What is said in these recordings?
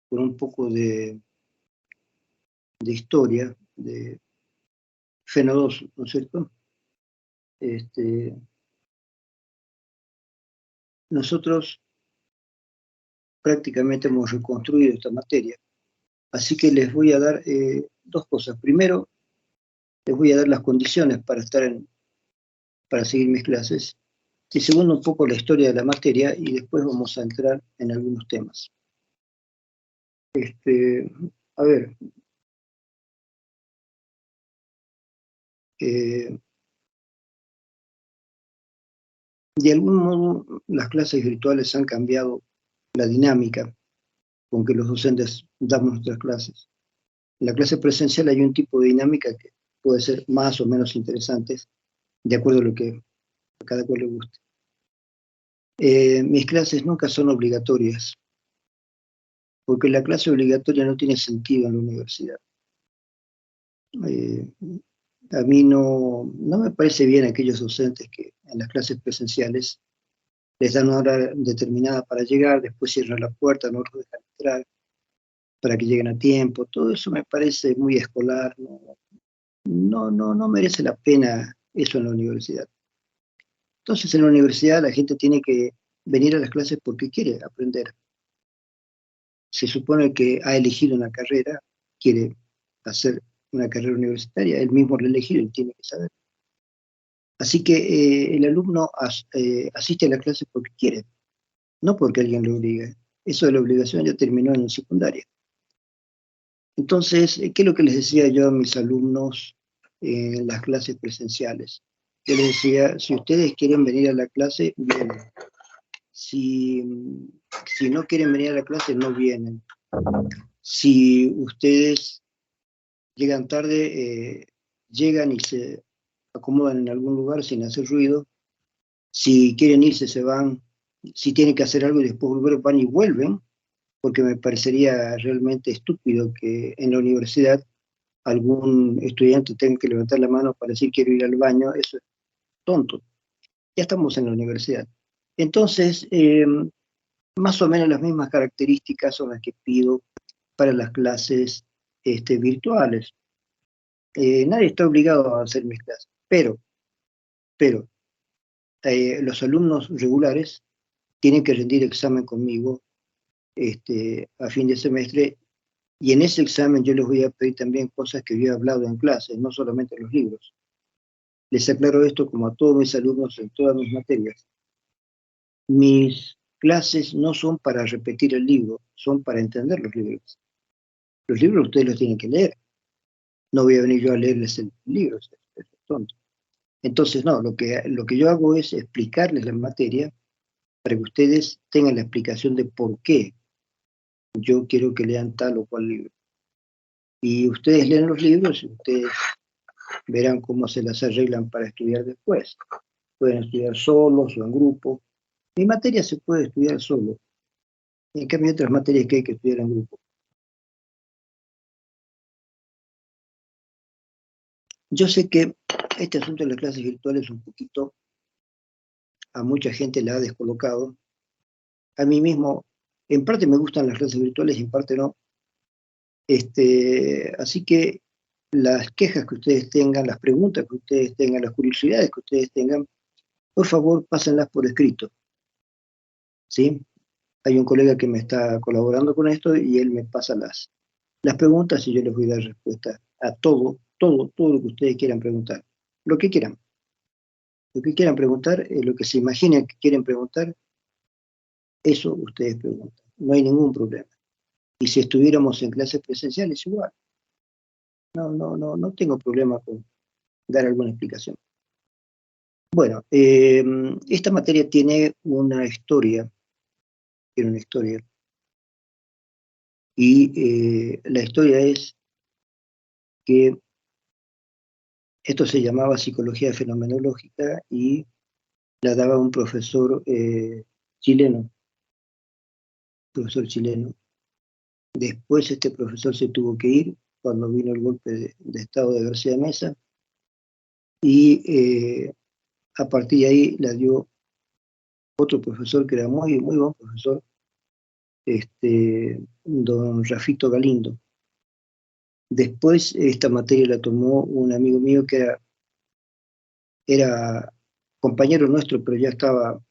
con un poco de historia, de Fenodos, ¿no es cierto? Nosotros prácticamente hemos reconstruido esta materia, así que les voy a dar dos cosas. Primero, les voy a dar las condiciones para seguir mis clases, y segundo, un poco la historia de la materia, y después vamos a entrar en algunos temas. A ver, de algún modo las clases virtuales han cambiado la dinámica con que los docentes damos nuestras clases. En la clase presencial hay un tipo de dinámica que puede ser más o menos interesante, de acuerdo a lo que a cada cual le guste. Mis clases nunca son obligatorias, porque la clase obligatoria no tiene sentido en la universidad. A mí no me parece bien aquellos docentes que en las clases presenciales les dan una hora determinada para llegar, después cierran la puerta, no los dejan entrar, para que lleguen a tiempo. Todo eso me parece muy escolar, no merece la pena eso en la universidad. Entonces en la universidad la gente tiene que venir a las clases porque quiere aprender. Se supone que ha elegido una carrera, quiere hacer una carrera universitaria, él mismo lo ha elegido y tiene que saber. Así que el alumno asiste a la clase porque quiere, no porque alguien lo obliga. Eso de la obligación ya terminó en la secundaria. Entonces, ¿qué es lo que les decía yo a mis alumnos en las clases presenciales? Yo les decía, si ustedes quieren venir a la clase, vienen. Si no quieren venir a la clase, no vienen. Si ustedes llegan tarde, llegan y se acomodan en algún lugar sin hacer ruido. Si quieren irse, se van. Si tienen que hacer algo y después volver, van y vuelven, porque me parecería realmente estúpido que en la universidad algún estudiante tenga que levantar la mano para decir quiero ir al baño. Eso es tonto. Ya estamos en la universidad. Entonces, más o menos las mismas características son las que pido para las clases virtuales. Nadie está obligado a hacer mis clases, pero los alumnos regulares tienen que rendir examen conmigo a fin de semestre, y en ese examen yo les voy a pedir también cosas que yo he hablado en clases, no solamente en los libros. Les aclaro esto como a todos mis alumnos en todas mis materias. Mis clases no son para repetir el libro, son para entender los libros. Los libros ustedes los tienen que leer. No voy a venir yo a leerles el libro, es tonto. Entonces, no, lo que yo hago es explicarles la materia para que ustedes tengan la explicación de por qué yo quiero que lean tal o cual libro. Y ustedes leen los libros y ustedes verán cómo se las arreglan para estudiar después. Pueden estudiar solos o en grupo. Mi materia se puede estudiar solo. En cambio, hay otras materias que hay que estudiar en grupo. Yo sé que este asunto de las clases virtuales un poquito a mucha gente la ha descolocado. A mí mismo, en parte me gustan las clases virtuales y en parte no. Así que las quejas que ustedes tengan, las preguntas que ustedes tengan, las curiosidades que ustedes tengan, por favor, pásenlas por escrito. ¿Sí? Hay un colega que me está colaborando con esto y él me pasa las preguntas y yo les voy a dar respuesta a todo lo que ustedes quieran preguntar. Lo que quieran. Lo que quieran preguntar, lo que se imaginen que quieren preguntar, eso ustedes preguntan. No hay ningún problema. Y si estuviéramos en clases presenciales, igual. No tengo problema con dar alguna explicación. Bueno, esta materia tiene una historia. Y la historia es que esto se llamaba psicología fenomenológica y la daba un profesor chileno. Después este profesor se tuvo que ir cuando vino el golpe de Estado de García Mesa, y a partir de ahí la dio otro profesor que era muy buen profesor, don Rafito Galindo. Después esta materia la tomó un amigo mío que era compañero nuestro, pero ya estaba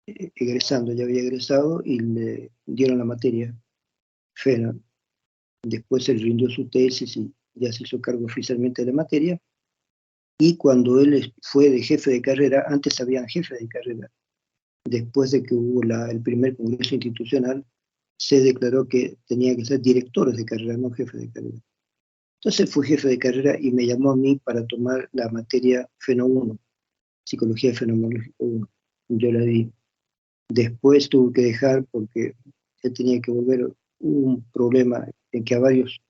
egresando, ya había egresado, y le dieron la materia, FENA. Después él rindió su tesis y ya se hizo cargo oficialmente de la materia. Y cuando él fue de jefe de carrera, antes habían jefes de carrera, después de que hubo el primer congreso institucional, se declaró que tenía que ser directores de carrera, no jefes de carrera. Entonces fue jefe de carrera y me llamó a mí para tomar la materia FENO 1, Psicología Fenomenológica 1. Yo la di. Después tuve que dejar porque él tenía que volver. Hubo un problema en que a varios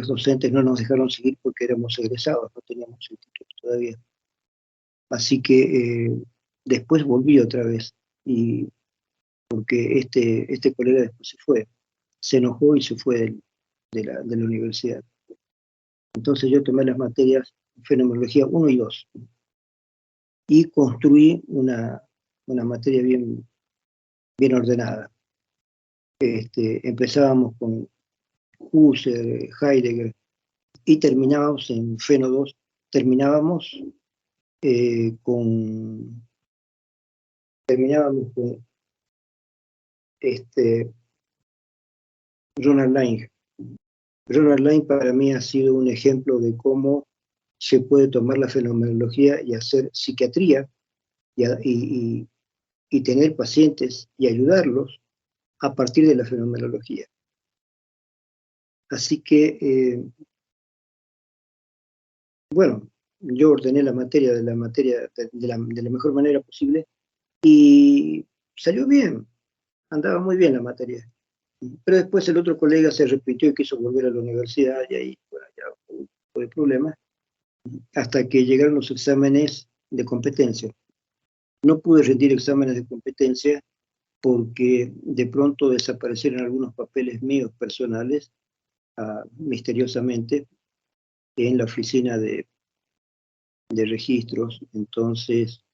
docentes no nos dejaron seguir porque éramos egresados, no teníamos el título todavía. Así que después volví otra vez, y porque este colega después se enojó y se fue de la universidad. Entonces yo tomé las materias Fenomenología 1 y 2 y construí una materia bien ordenada. Empezábamos con Husserl, Heidegger, y terminábamos en Feno 2, terminábamos con Ronald Laing. Ronald Laing para mí ha sido un ejemplo de cómo se puede tomar la fenomenología y hacer psiquiatría y tener pacientes y ayudarlos a partir de la fenomenología. Así que, bueno, yo ordené la materia de la mejor manera posible y salió bien, andaba muy bien la materia. Pero después el otro colega se repitió y quiso volver a la universidad y ahí, bueno, ya fue problema, hasta que llegaron los exámenes de competencia. No pude rendir exámenes de competencia porque de pronto desaparecieron algunos papeles míos personales, misteriosamente, en la oficina de registros. Entonces,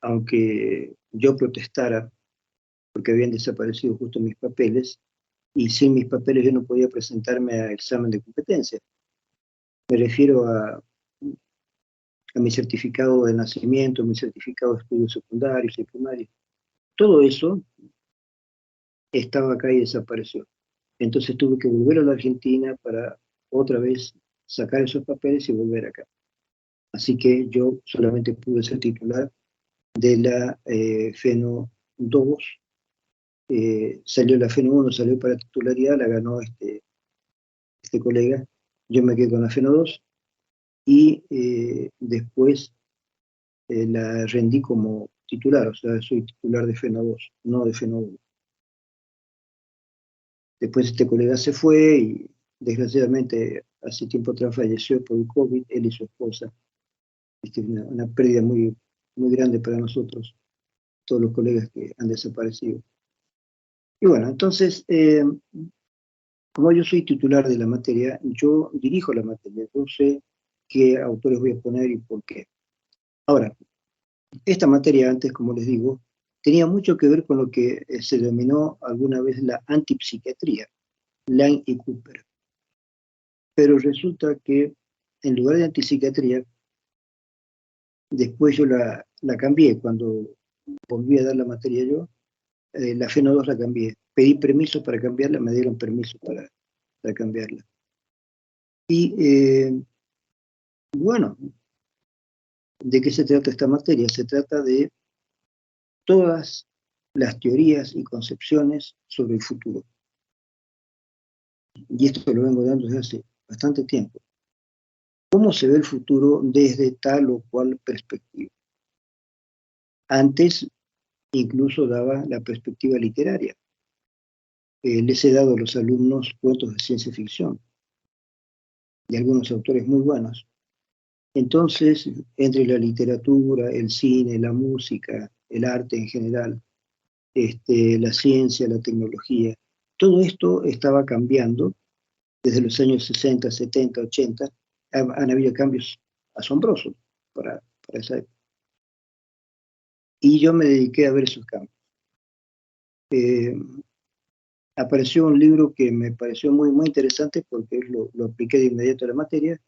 aunque yo protestara porque habían desaparecido justo mis papeles, y sin mis papeles yo no podía presentarme a examen de competencia. Me refiero a mi certificado de nacimiento, mi certificado de estudios secundarios y primarios. Todo eso estaba acá y desapareció. Entonces tuve que volver a la Argentina para otra vez sacar esos papeles y volver acá. Así que yo solamente pude ser titular de la FENO 2. Salió la FENO 1, salió para titularidad, la ganó este colega. Yo me quedé con la FENO 2 y después la rendí como titular, o sea, soy titular de FENO 2, no de FENO 1. Después este colega se fue y desgraciadamente hace tiempo atrás falleció por el COVID, él y su esposa. Una pérdida muy, muy grande para nosotros, todos los colegas que han desaparecido. Y bueno, entonces, como yo soy titular de la materia, yo dirijo la materia, yo sé qué autores voy a poner y por qué. Ahora, esta materia antes, como les digo, tenía mucho que ver con lo que se denominó alguna vez la antipsiquiatría, Laing y Cooper. Pero resulta que en lugar de antipsiquiatría, después yo la cambié, cuando volví a dar la materia yo, la FENO 2 la cambié. Pedí permiso para cambiarla, me dieron permiso para cambiarla. Y bueno, ¿de qué se trata esta materia? Se trata de todas las teorías y concepciones sobre el futuro. Y esto lo vengo dando desde hace bastante tiempo. ¿Cómo se ve el futuro desde tal o cual perspectiva? Antes incluso daba la perspectiva literaria. Les he dado a los alumnos cuentos de ciencia ficción de algunos autores muy buenos. Entonces, entre la literatura, el cine, la música, el arte en general, la ciencia, la tecnología, todo esto estaba cambiando desde los años 60, 70, 80. Han habido cambios asombrosos para esa época. Y yo me dediqué a ver esos cambios. eh, apareció un libro que me pareció muy, muy interesante porque lo apliqué de inmediato a la materia,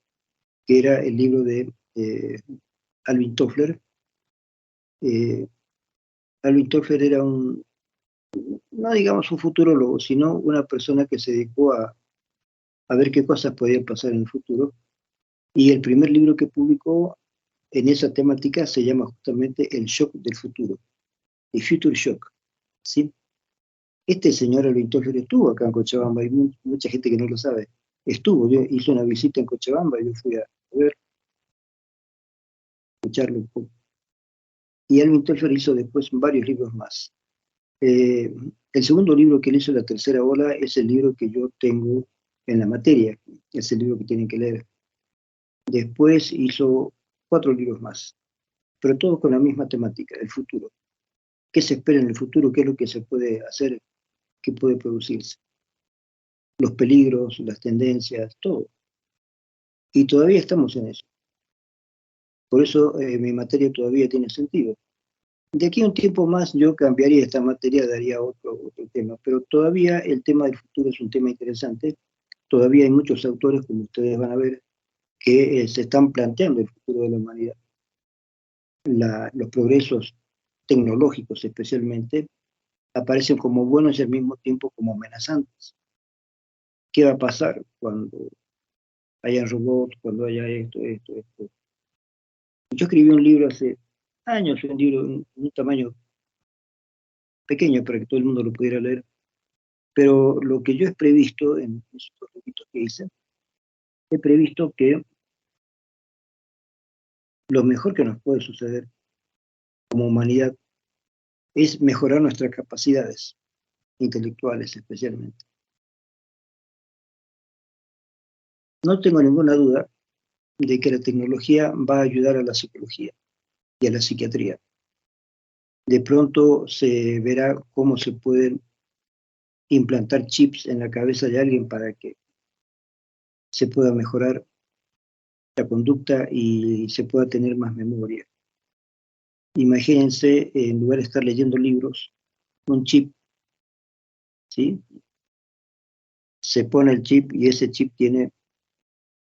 que era el libro de Alvin Toffler. Eh, Alvin Toffler era no digamos un futurólogo, sino una persona que se dedicó a ver qué cosas podían pasar en el futuro. Y el primer libro que publicó en esa temática se llama justamente El shock del futuro, el Future Shock, ¿sí? Este señor Alvin Toffler estuvo acá en Cochabamba, hay mucha gente que no lo sabe. Hizo una visita en Cochabamba y yo fui a ver, escucharlo un poco. Y Alvin Toffler hizo después varios libros más. El segundo libro que él hizo, La tercera ola, es el libro que yo tengo en la materia, es el libro que tienen que leer. Después hizo 4 libros más, pero todos con la misma temática, el futuro. ¿Qué se espera en el futuro? ¿Qué es lo que se puede hacer? ¿Qué puede producirse? Los peligros, las tendencias, todo. Y todavía estamos en eso. Por eso mi materia todavía tiene sentido. De aquí a un tiempo más yo cambiaría esta materia, daría otro tema, pero todavía el tema del futuro es un tema interesante. Todavía hay muchos autores, como ustedes van a ver, que se están planteando el futuro de la humanidad. Los progresos tecnológicos especialmente aparecen como buenos y al mismo tiempo como amenazantes. ¿Qué va a pasar cuando haya robots, cuando haya esto? Yo escribí un libro hace años, un libro en un tamaño pequeño para que todo el mundo lo pudiera leer, pero lo que yo he previsto en esos libritos que hice, he previsto que lo mejor que nos puede suceder como humanidad es mejorar nuestras capacidades intelectuales especialmente. No tengo ninguna duda de que la tecnología va a ayudar a la psicología y a la psiquiatría. De pronto se verá cómo se pueden implantar chips en la cabeza de alguien para que se pueda mejorar la conducta y se pueda tener más memoria. Imagínense, en lugar de estar leyendo libros, un chip, ¿sí? Se pone el chip y ese chip tiene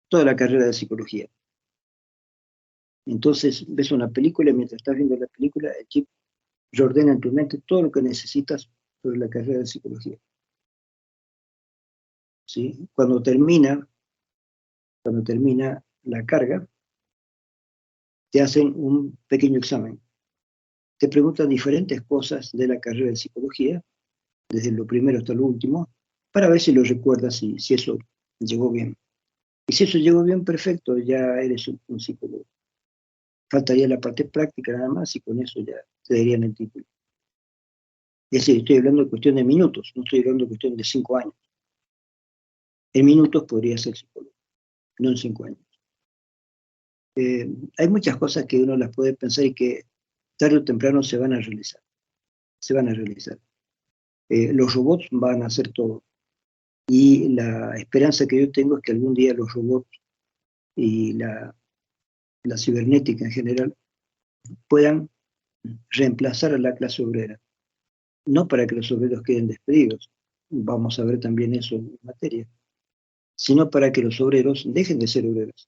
toda la carrera de psicología. Entonces ves una película y mientras estás viendo la película, el chip reordena en tu mente todo lo que necesitas sobre la carrera de psicología. ¿Sí? Cuando termina la carga, te hacen un pequeño examen. Te preguntan diferentes cosas de la carrera de psicología, desde lo primero hasta lo último, para ver si lo recuerdas y si eso llegó bien. Y si eso llegó bien, perfecto, ya eres un psicólogo. Faltaría la parte práctica nada más y con eso ya te darían el título. Es decir, estoy hablando de cuestión de minutos, no estoy hablando de cuestión de 5 años. En minutos podría ser psicólogo, no en 5 años. Hay muchas cosas que uno las puede pensar y que tarde o temprano se van a realizar. Se van a realizar. Los robots van a hacer todo. Y la esperanza que yo tengo es que algún día los robots y la cibernética en general puedan reemplazar a la clase obrera. No para que los obreros queden despedidos, vamos a ver también eso en materia, sino para que los obreros dejen de ser obreros.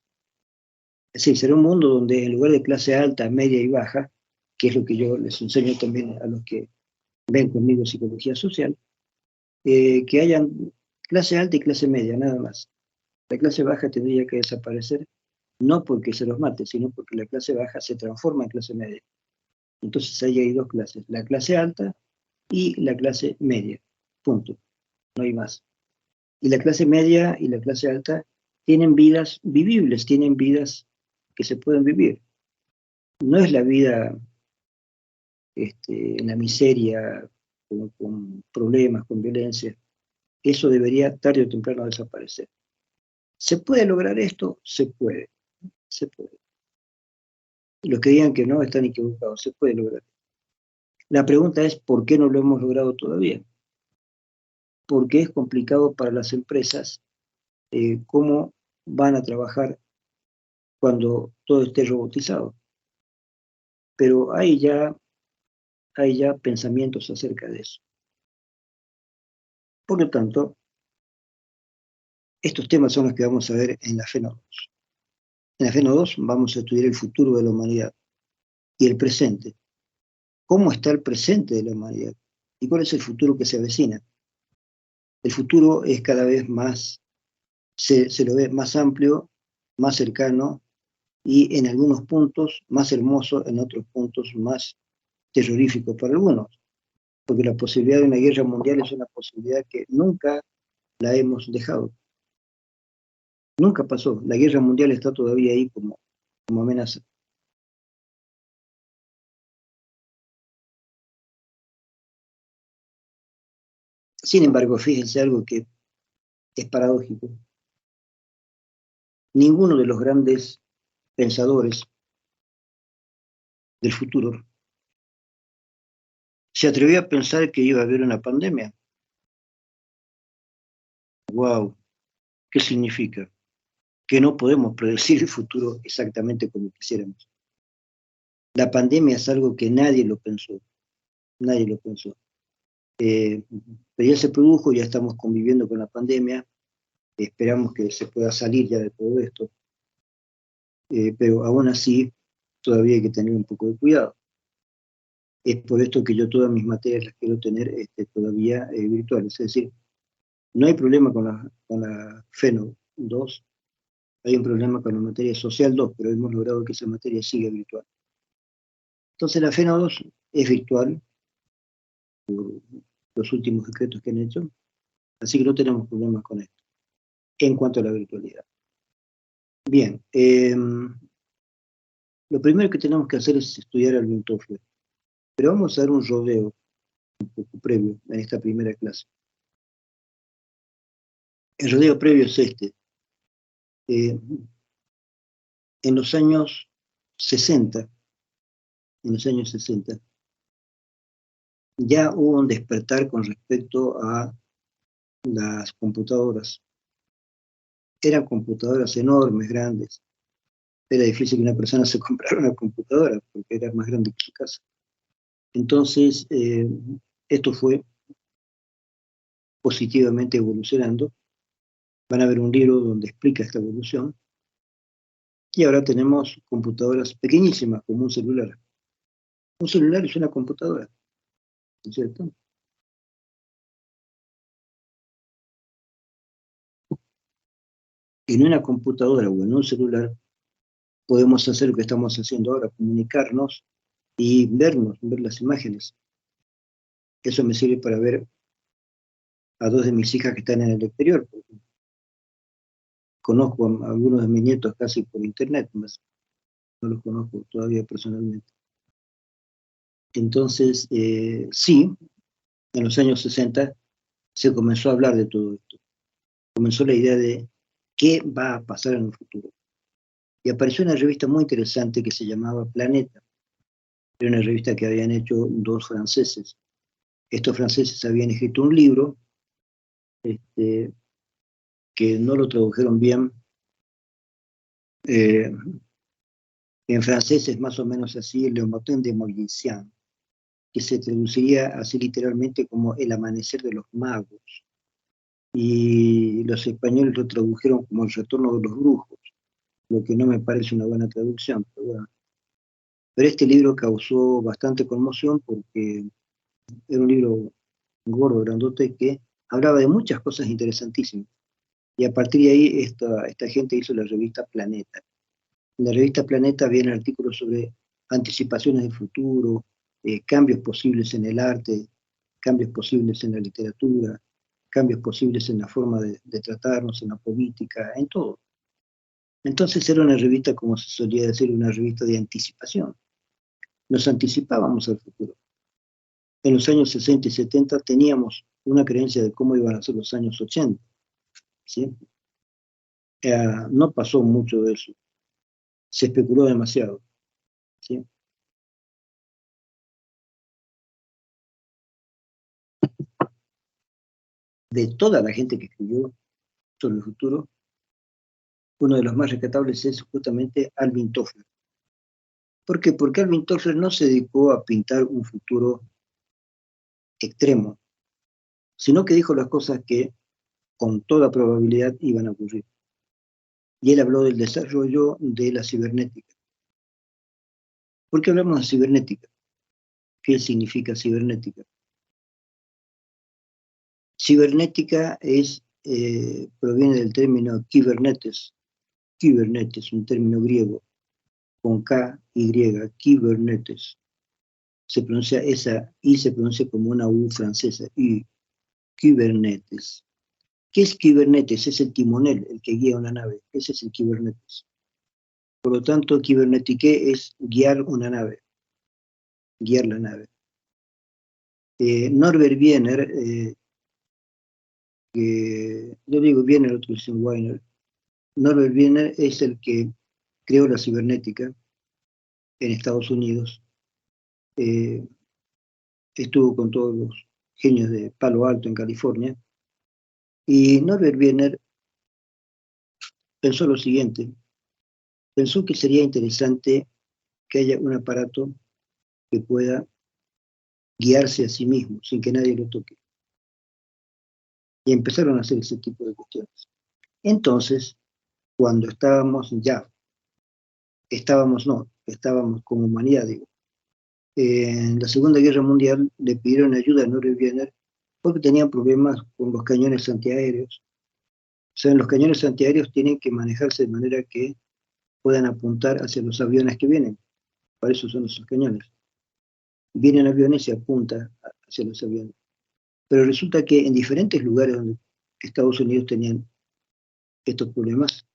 Es decir, será un mundo donde en lugar de clase alta, media y baja, que es lo que yo les enseño también a los que ven conmigo psicología social, que hayan clase alta y clase media, nada más. La clase baja tendría que desaparecer, no porque se los mate, sino porque la clase baja se transforma en clase media. Entonces ahí hay 2 clases, la clase alta y la clase media. Punto. No hay más. Y la clase media y la clase alta tienen vidas vivibles, tienen vidas que se pueden vivir. No es la vida en la miseria, con problemas, con violencia. Eso debería tarde o temprano desaparecer. ¿Se puede lograr esto? Se puede. Se puede. Los que digan que no están equivocados, se puede lograr. La pregunta es, ¿por qué no lo hemos logrado todavía? Porque es complicado para las empresas cómo van a trabajar cuando todo esté robotizado. Pero hay ya pensamientos acerca de eso. Por lo tanto, estos temas son los que vamos a ver en la FENO 2. En la FENO 2 vamos a estudiar el futuro de la humanidad y el presente. ¿Cómo está el presente de la humanidad? ¿Y cuál es el futuro que se avecina? El futuro es cada vez más, se lo ve más amplio, más cercano y en algunos puntos más hermoso, en otros puntos más terrorífico para algunos. Porque la posibilidad de una guerra mundial es una posibilidad que nunca la hemos dejado. Nunca pasó. La guerra mundial está todavía ahí como amenaza. Sin embargo, fíjense algo que es paradójico. Ninguno de los grandes pensadores del futuro se atrevió a pensar que iba a haber una pandemia. ¡Wow! ¿Qué significa? Que no podemos predecir el futuro exactamente como quisiéramos. La pandemia es algo que nadie lo pensó. Nadie lo pensó. Pero ya se produjo, ya estamos conviviendo con la pandemia. Esperamos que se pueda salir ya de todo esto. Pero aún así, todavía hay que tener un poco de cuidado. Es por esto que yo todas mis materias las quiero tener todavía virtuales. Es decir, no hay problema con la FENO 2, hay un problema con la materia social 2, pero hemos logrado que esa materia siga virtual. Entonces la FENO 2 es virtual, por los últimos decretos que han hecho, así que no tenemos problemas con esto, en cuanto a la virtualidad. Bien, lo primero que tenemos que hacer es estudiar al Toffler, pero vamos a dar un rodeo un poco previo en esta primera clase. El rodeo previo es este. En los años 60, ya hubo un despertar con respecto a las computadoras. Eran computadoras enormes, grandes. Era difícil que una persona se comprara una computadora porque era más grande que su casa. Entonces, esto fue positivamente evolucionando. Van a ver un libro donde explica esta evolución. Y ahora tenemos computadoras pequeñísimas, como un celular. Un celular es una computadora, ¿no es cierto? En una computadora o en un celular podemos hacer lo que estamos haciendo ahora, comunicarnos y vernos, ver las imágenes. Eso me sirve para ver a dos de mis hijas que están en el exterior. Conozco a algunos de mis nietos casi por internet, más no los conozco todavía personalmente. Entonces, sí, en los años 60 se comenzó a hablar de todo esto. Comenzó la idea de qué va a pasar en el futuro. Y apareció una revista muy interesante que se llamaba Planeta. Era una revista que habían hecho dos franceses. Estos franceses habían escrito un libro que no lo tradujeron bien. En francés es más o menos así, Le Matin de Mauricien, que se traduciría así literalmente como El amanecer de los magos. Y los españoles lo tradujeron como El retorno de los brujos, lo que no me parece una buena traducción. Pero, bueno. Pero este libro causó bastante conmoción porque era un libro gordo, grandote, que hablaba de muchas cosas interesantísimas. Y a partir de ahí esta gente hizo la revista Planeta. En la revista Planeta había artículos sobre anticipaciones del futuro, cambios posibles en el arte, cambios posibles en la literatura, cambios posibles en la forma de tratarnos, en la política, en todo. Entonces era una revista, como se solía decir, una revista de anticipación. Nos anticipábamos al futuro. En los años 60 y 70 teníamos una creencia de cómo iban a ser los años 80. ¿Sí? No pasó mucho de eso. Se especuló demasiado. ¿Sí? De toda la gente que escribió sobre el futuro, uno de los más rescatables es justamente Alvin Toffler. ¿Por qué? Porque Alvin Toffler no se dedicó a pintar un futuro extremo. sino que dijo las cosas que con toda probabilidad iban a ocurrir. Y él habló del desarrollo de la cibernética. ¿Por qué hablamos de cibernética? ¿Qué significa cibernética? Cibernética proviene del término kibernetes, un término griego, con K, Y, kibernetes. Se pronuncia esa I, se pronuncia como una U francesa, y kibernetes. ¿Qué es kibernetes? Es el timonel, el que guía una nave. Ese es el kibernetes. Por lo tanto, kibernetique es guiar una nave, guiar la nave. Norbert Wiener, yo digo Wiener, otros dicen Weiner. Norbert Wiener es el que creó la cibernética en Estados Unidos. Estuvo con todos los genios de Palo Alto en California. Y Norbert Wiener pensó lo siguiente. Pensó que sería interesante que haya un aparato que pueda guiarse a sí mismo sin que nadie lo toque. Y empezaron a hacer ese tipo de cuestiones. Entonces, cuando estábamos como humanidad, digo, en la Segunda Guerra Mundial le pidieron ayuda a Norbert Wiener porque tenían problemas con los cañones antiaéreos. O sea, los cañones antiaéreos tienen que manejarse de manera que puedan apuntar hacia los aviones que vienen. Para eso son esos cañones. Vienen aviones y apunta hacia los aviones. Pero resulta que en diferentes lugares donde Estados Unidos tenían estos problemas,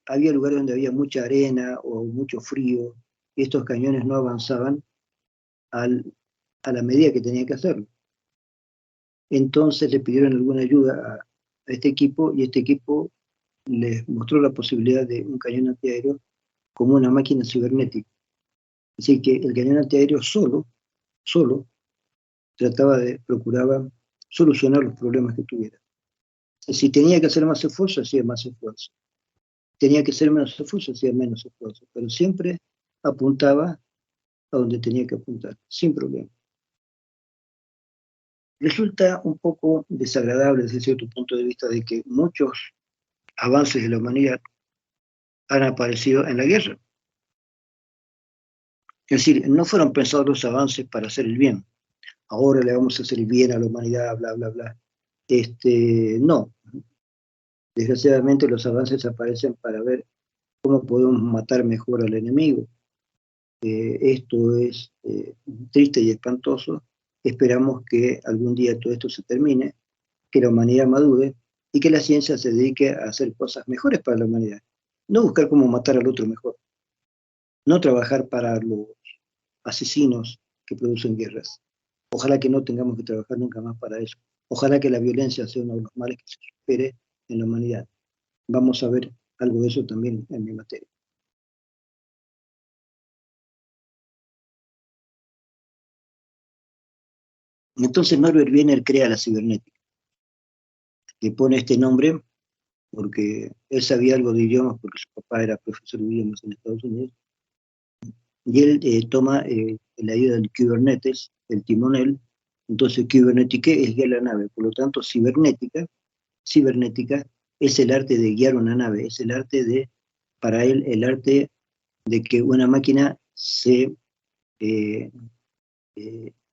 había lugares donde había mucha arena o mucho frío, y estos cañones no avanzaban a la medida que tenían que hacerlo. Entonces le pidieron alguna ayuda a este equipo, y este equipo les mostró la posibilidad de un cañón antiaéreo como una máquina cibernética. Así que el cañón antiaéreo solo procuraba solucionar los problemas que tuviera. Si tenía que hacer más esfuerzo, hacía más esfuerzo. Tenía que hacer menos esfuerzo, hacía menos esfuerzo. Pero siempre apuntaba a donde tenía que apuntar, sin problema. Resulta un poco desagradable desde cierto punto de vista de que muchos avances de la humanidad han aparecido en la guerra. Es decir, no fueron pensados los avances para hacer el bien. Ahora le vamos a hacer el bien a la humanidad, bla, bla, bla. No. Desgraciadamente los avances aparecen para ver cómo podemos matar mejor al enemigo. Esto es triste y espantoso. Esperamos que algún día todo esto se termine, que la humanidad madure y que la ciencia se dedique a hacer cosas mejores para la humanidad. No buscar cómo matar al otro mejor. No trabajar para los asesinos que producen guerras. Ojalá que no tengamos que trabajar nunca más para eso. Ojalá que la violencia sea uno de los males que se supere en la humanidad. Vamos a ver algo de eso también en mi materia. Entonces Norbert Wiener crea la cibernética. Le pone este nombre porque él sabía algo de idiomas, porque su papá era profesor de idiomas en Estados Unidos. Y él toma la ayuda del Kubernetes, el timonel. Entonces Kubernetique es guiar la nave. Por lo tanto, cibernética es el arte de guiar una nave, es para él, el arte de que una máquina se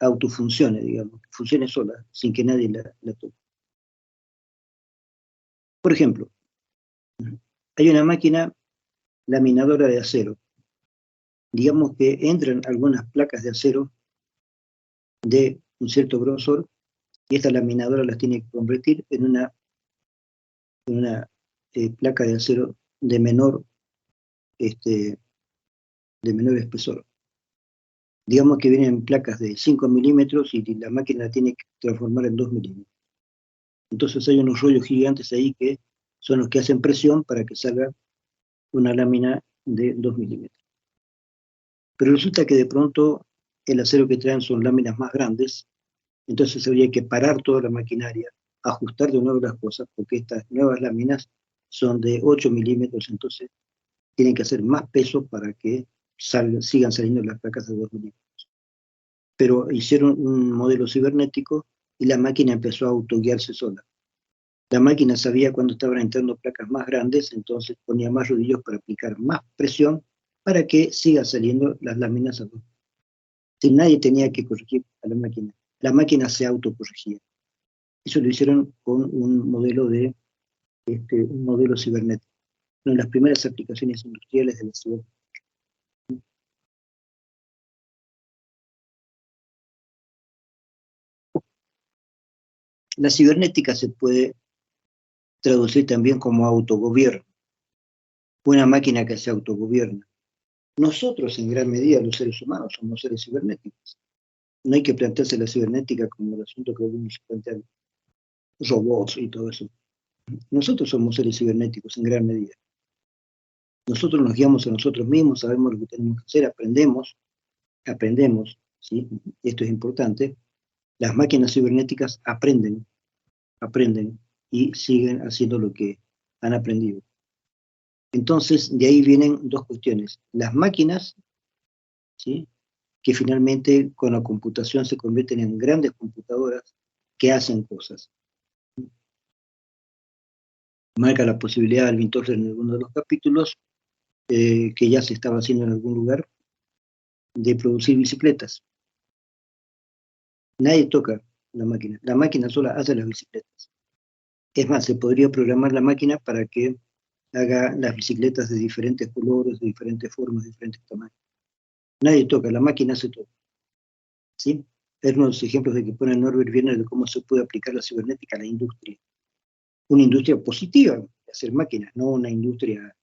autofuncione, digamos, funcione sola, sin que nadie la toque. Por ejemplo, hay una máquina laminadora de acero. Digamos que entran algunas placas de acero de un cierto grosor, y esta laminadora las tiene que convertir en una placa de acero de menor espesor. Digamos que vienen placas de 5 milímetros y la máquina la tiene que transformar en 2 milímetros. Entonces hay unos rollos gigantes ahí que son los que hacen presión para que salga una lámina de 2 milímetros. Pero resulta que de pronto el acero que traen son láminas más grandes, entonces habría que parar toda la maquinaria, ajustar de nuevo las cosas, porque estas nuevas láminas son de 8 milímetros, entonces tienen que hacer más peso para que sigan saliendo las placas de 2 milímetros. Pero hicieron un modelo cibernético y la máquina empezó a autoguiarse sola. La máquina sabía cuando estaban entrando placas más grandes, entonces ponía más rodillos para aplicar más presión para que siga saliendo las láminas a luz. Si nadie tenía que corregir a la máquina se autocorregía. Eso lo hicieron con un modelo cibernético, una de las primeras aplicaciones industriales de la cibernética. La cibernética se puede traducir también como autogobierno, una máquina que se autogobierna. Nosotros, en gran medida, los seres humanos, somos seres cibernéticos. No hay que plantearse la cibernética como el asunto que algunos plantean, robots y todo eso. Nosotros somos seres cibernéticos en gran medida. Nosotros nos guiamos a nosotros mismos, sabemos lo que tenemos que hacer, aprendemos, ¿sí? Esto es importante. Las máquinas cibernéticas aprenden y siguen haciendo lo que han aprendido. Entonces, de ahí vienen dos cuestiones. Las máquinas, ¿sí?, que finalmente con la computación se convierten en grandes computadoras que hacen cosas. Marca la posibilidad de Alvin Toffler en alguno de los capítulos, que ya se estaba haciendo en algún lugar, de producir bicicletas. Nadie toca la máquina sola hace las bicicletas. Es más, se podría programar la máquina para que haga las bicicletas de diferentes colores, de diferentes formas, de diferentes tamaños. Nadie toca, la máquina hace todo. ¿Sí? Es uno de los ejemplos de que pone Norbert Wiener de cómo se puede aplicar la cibernética a la industria. Una industria positiva de hacer máquinas, no una industria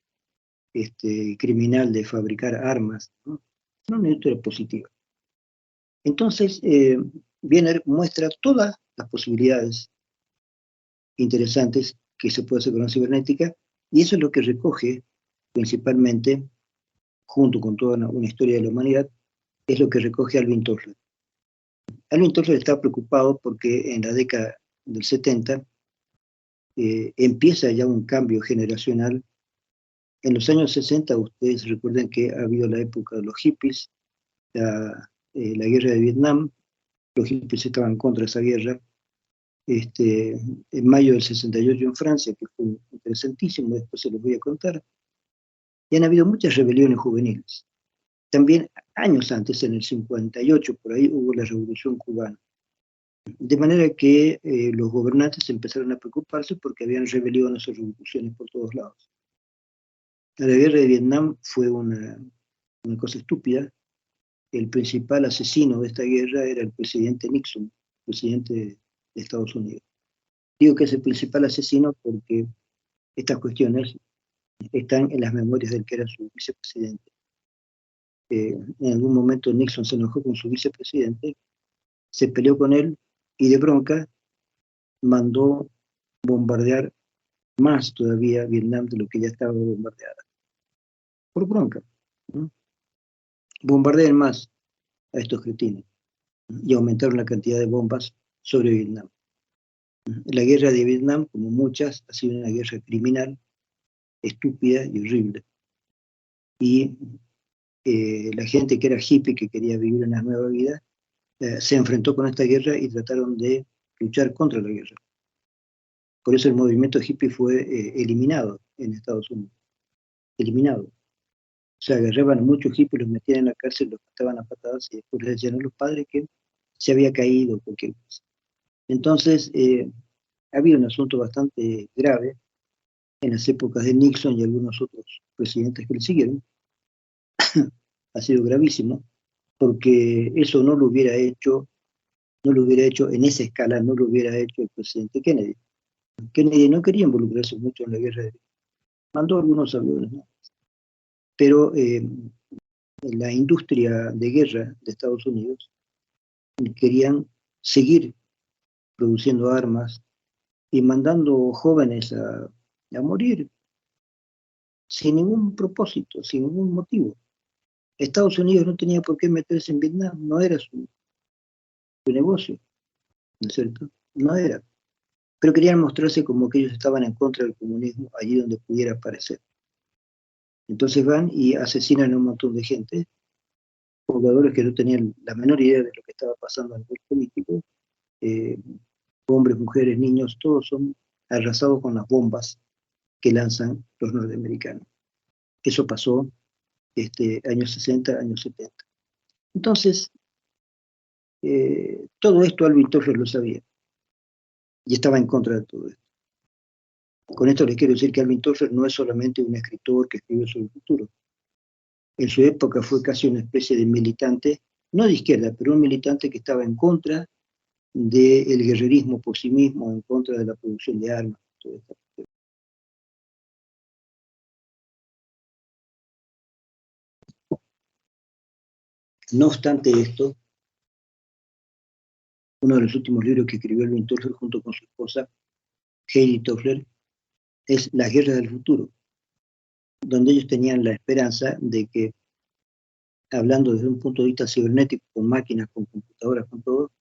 criminal de fabricar armas, ¿no? Una industria positiva. Entonces, Wiener muestra todas las posibilidades interesantes que se puede hacer con la cibernética, y eso es lo que recoge principalmente, junto con toda una historia de la humanidad, es lo que recoge Alvin Toffler. Alvin Toffler está preocupado porque en la década del 70 empieza ya un cambio generacional. En los años 60, ustedes recuerden que ha habido la época de los hippies, la guerra de Vietnam, los hippies estaban en contra de esa guerra. En mayo del 68 en Francia, que fue interesantísimo, después se los voy a contar, y han habido muchas rebeliones juveniles. También años antes, en el 58, por ahí hubo la Revolución Cubana. De manera que los gobernantes empezaron a preocuparse porque habían rebeliones o revoluciones por todos lados. La guerra de Vietnam fue una cosa estúpida. El principal asesino de esta guerra era el presidente Nixon, presidente de Estados Unidos. Digo que es el principal asesino porque estas cuestiones están en las memorias del que era su vicepresidente. En algún momento Nixon se enojó con su vicepresidente, se peleó con él y de bronca mandó bombardear más todavía Vietnam de lo que ya estaba bombardeada. Por bronca. ¿No? Bombardean más a estos cretinos y aumentaron la cantidad de bombas sobre Vietnam. La guerra de Vietnam, como muchas, ha sido una guerra criminal, estúpida y horrible. Y la gente que era hippie, que quería vivir una nueva vida, se enfrentó con esta guerra y trataron de luchar contra la guerra. Por eso el movimiento hippie fue eliminado en Estados Unidos. Eliminado. O sea, agarraban a muchos hippies, los metían en la cárcel, los mataban a patadas y después les decían a los padres que se había caído cualquier cosa. Entonces, había un asunto bastante grave en las épocas de Nixon y algunos otros presidentes que le siguieron. Ha sido gravísimo, porque eso no lo hubiera hecho en esa escala, no lo hubiera hecho el presidente Kennedy. Kennedy no quería involucrarse mucho en la guerra de Vietnam. Mandó algunos aviones, ¿no? Pero la industria de guerra de Estados Unidos querían seguir produciendo armas y mandando jóvenes a morir sin ningún propósito, sin ningún motivo. Estados Unidos no tenía por qué meterse en Vietnam, no era su negocio, ¿no es cierto? No era. Pero querían mostrarse como que ellos estaban en contra del comunismo allí donde pudiera aparecer. Entonces van y asesinan a un montón de gente, pobladores que no tenían la menor idea de lo que estaba pasando a nivel político, hombres, mujeres, niños, todos son arrasados con las bombas que lanzan los norteamericanos. Eso pasó años 60, años 70. Entonces, todo esto Alvin Toffler lo sabía y estaba en contra de todo esto. Con esto les quiero decir que Alvin Toffler no es solamente un escritor que escribió sobre el futuro. En su época fue casi una especie de militante, no de izquierda, pero un militante que estaba en contra del guerrerismo por sí mismo, en contra de la producción de armas. Todo esto. No obstante esto, uno de los últimos libros que escribió Alvin Toffler junto con su esposa, Heidi Toffler, es La guerra del futuro, donde ellos tenían la esperanza de que, hablando desde un punto de vista cibernético, con máquinas, con computadoras, con todo,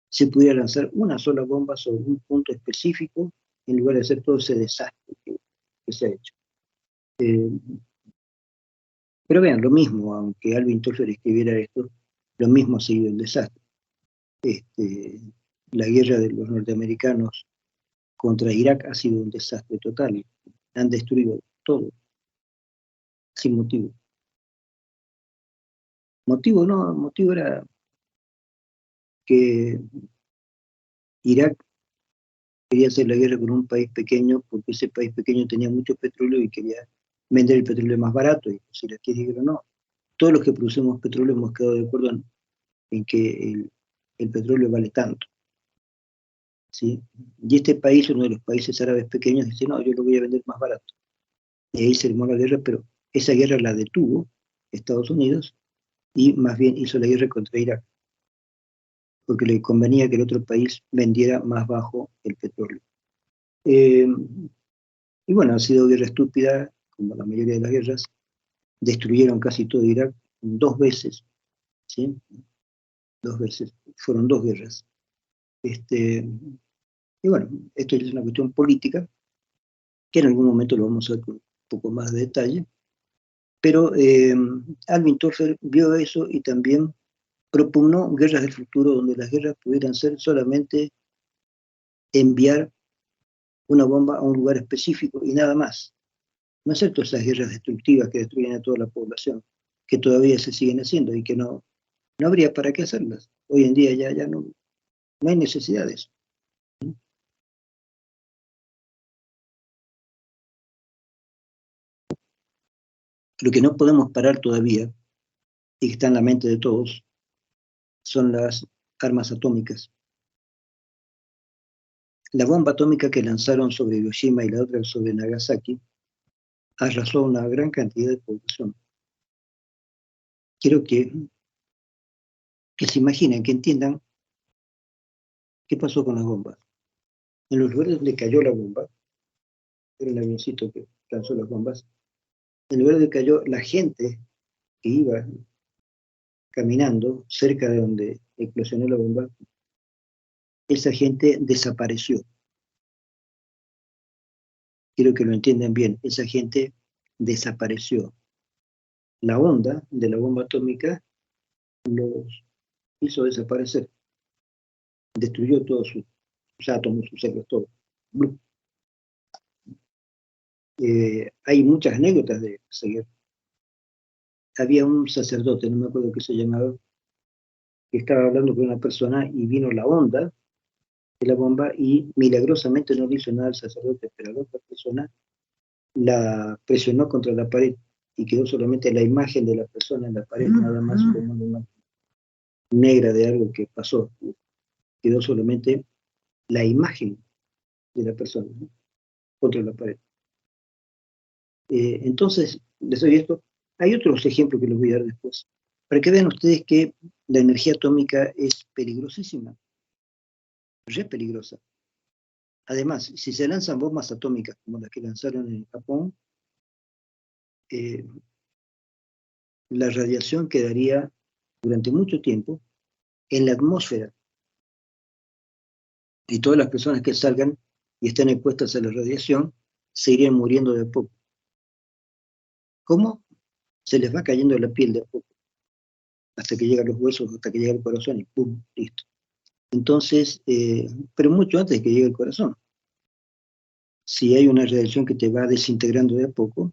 se pudiera lanzar una sola bomba sobre un punto específico en lugar de hacer todo ese desastre que se ha hecho. Pero vean, lo mismo, aunque Alvin Toffler escribiera esto, lo mismo ha sido el desastre. La guerra de los norteamericanos contra Irak ha sido un desastre total. Han destruido todo, sin motivo. Motivo no, motivo era que Irak quería hacer la guerra con un país pequeño porque ese país pequeño tenía mucho petróleo y quería vender el petróleo más barato. Y si la quiere o no, todos los que producimos petróleo hemos quedado de acuerdo en que el petróleo vale tanto. ¿Sí? Y este país, uno de los países árabes pequeños, dice, no, yo lo voy a vender más barato. Y ahí se armó la guerra, pero esa guerra la detuvo Estados Unidos y más bien hizo la guerra contra Irak, porque le convenía que el otro país vendiera más bajo el petróleo. Y bueno, ha sido guerra estúpida, como la mayoría de las guerras. Destruyeron casi todo Irak 2 veces, ¿sí? 2 veces, fueron 2 guerras. Y bueno, esto es una cuestión política, que en algún momento lo vamos a ver con un poco más de detalle, pero Alvin Toffler vio eso y también propugnó guerras del futuro, donde las guerras pudieran ser solamente enviar una bomba a un lugar específico y nada más. No es cierto esas guerras destructivas que destruyen a toda la población, que todavía se siguen haciendo y que no habría para qué hacerlas. Hoy en día ya no hay necesidades. Lo que no podemos parar todavía, y que está en la mente de todos, son las armas atómicas. La bomba atómica que lanzaron sobre Hiroshima y la otra sobre Nagasaki arrasó a una gran cantidad de población. Quiero que se imaginen, que entiendan qué pasó con las bombas. En los lugares donde cayó la bomba, era el avioncito que lanzó las bombas, en el lugar donde cayó, la gente que iba caminando cerca de donde explosionó la bomba, esa gente desapareció. Quiero que lo entiendan bien, esa gente desapareció. La onda de la bomba atómica los hizo desaparecer, destruyó todos sus átomos, sus celos, todo. Hay muchas anécdotas de esa guerra. Había un sacerdote, no me acuerdo qué se llamaba, que estaba hablando con una persona y vino la onda de la bomba y milagrosamente no le hizo nada al sacerdote, pero la otra persona la presionó contra la pared y quedó solamente la imagen de la persona en la pared, nada más como una imagen negra de algo que pasó. Quedó solamente la imagen de la persona, ¿no?, contra la pared. Entonces, les doy esto. Hay otros ejemplos que les voy a dar después, para que vean ustedes que la energía atómica es peligrosísima, re peligrosa. Además, si se lanzan bombas atómicas como las que lanzaron en Japón, la radiación quedaría durante mucho tiempo en la atmósfera. Y todas las personas que salgan y estén expuestas a la radiación se irían muriendo de a poco. ¿Cómo? Se les va cayendo la piel de a poco, hasta que llegan los huesos, hasta que llega el corazón y ¡pum!, listo. Entonces, pero mucho antes de que llegue el corazón. Si hay una radiación que te va desintegrando de a poco,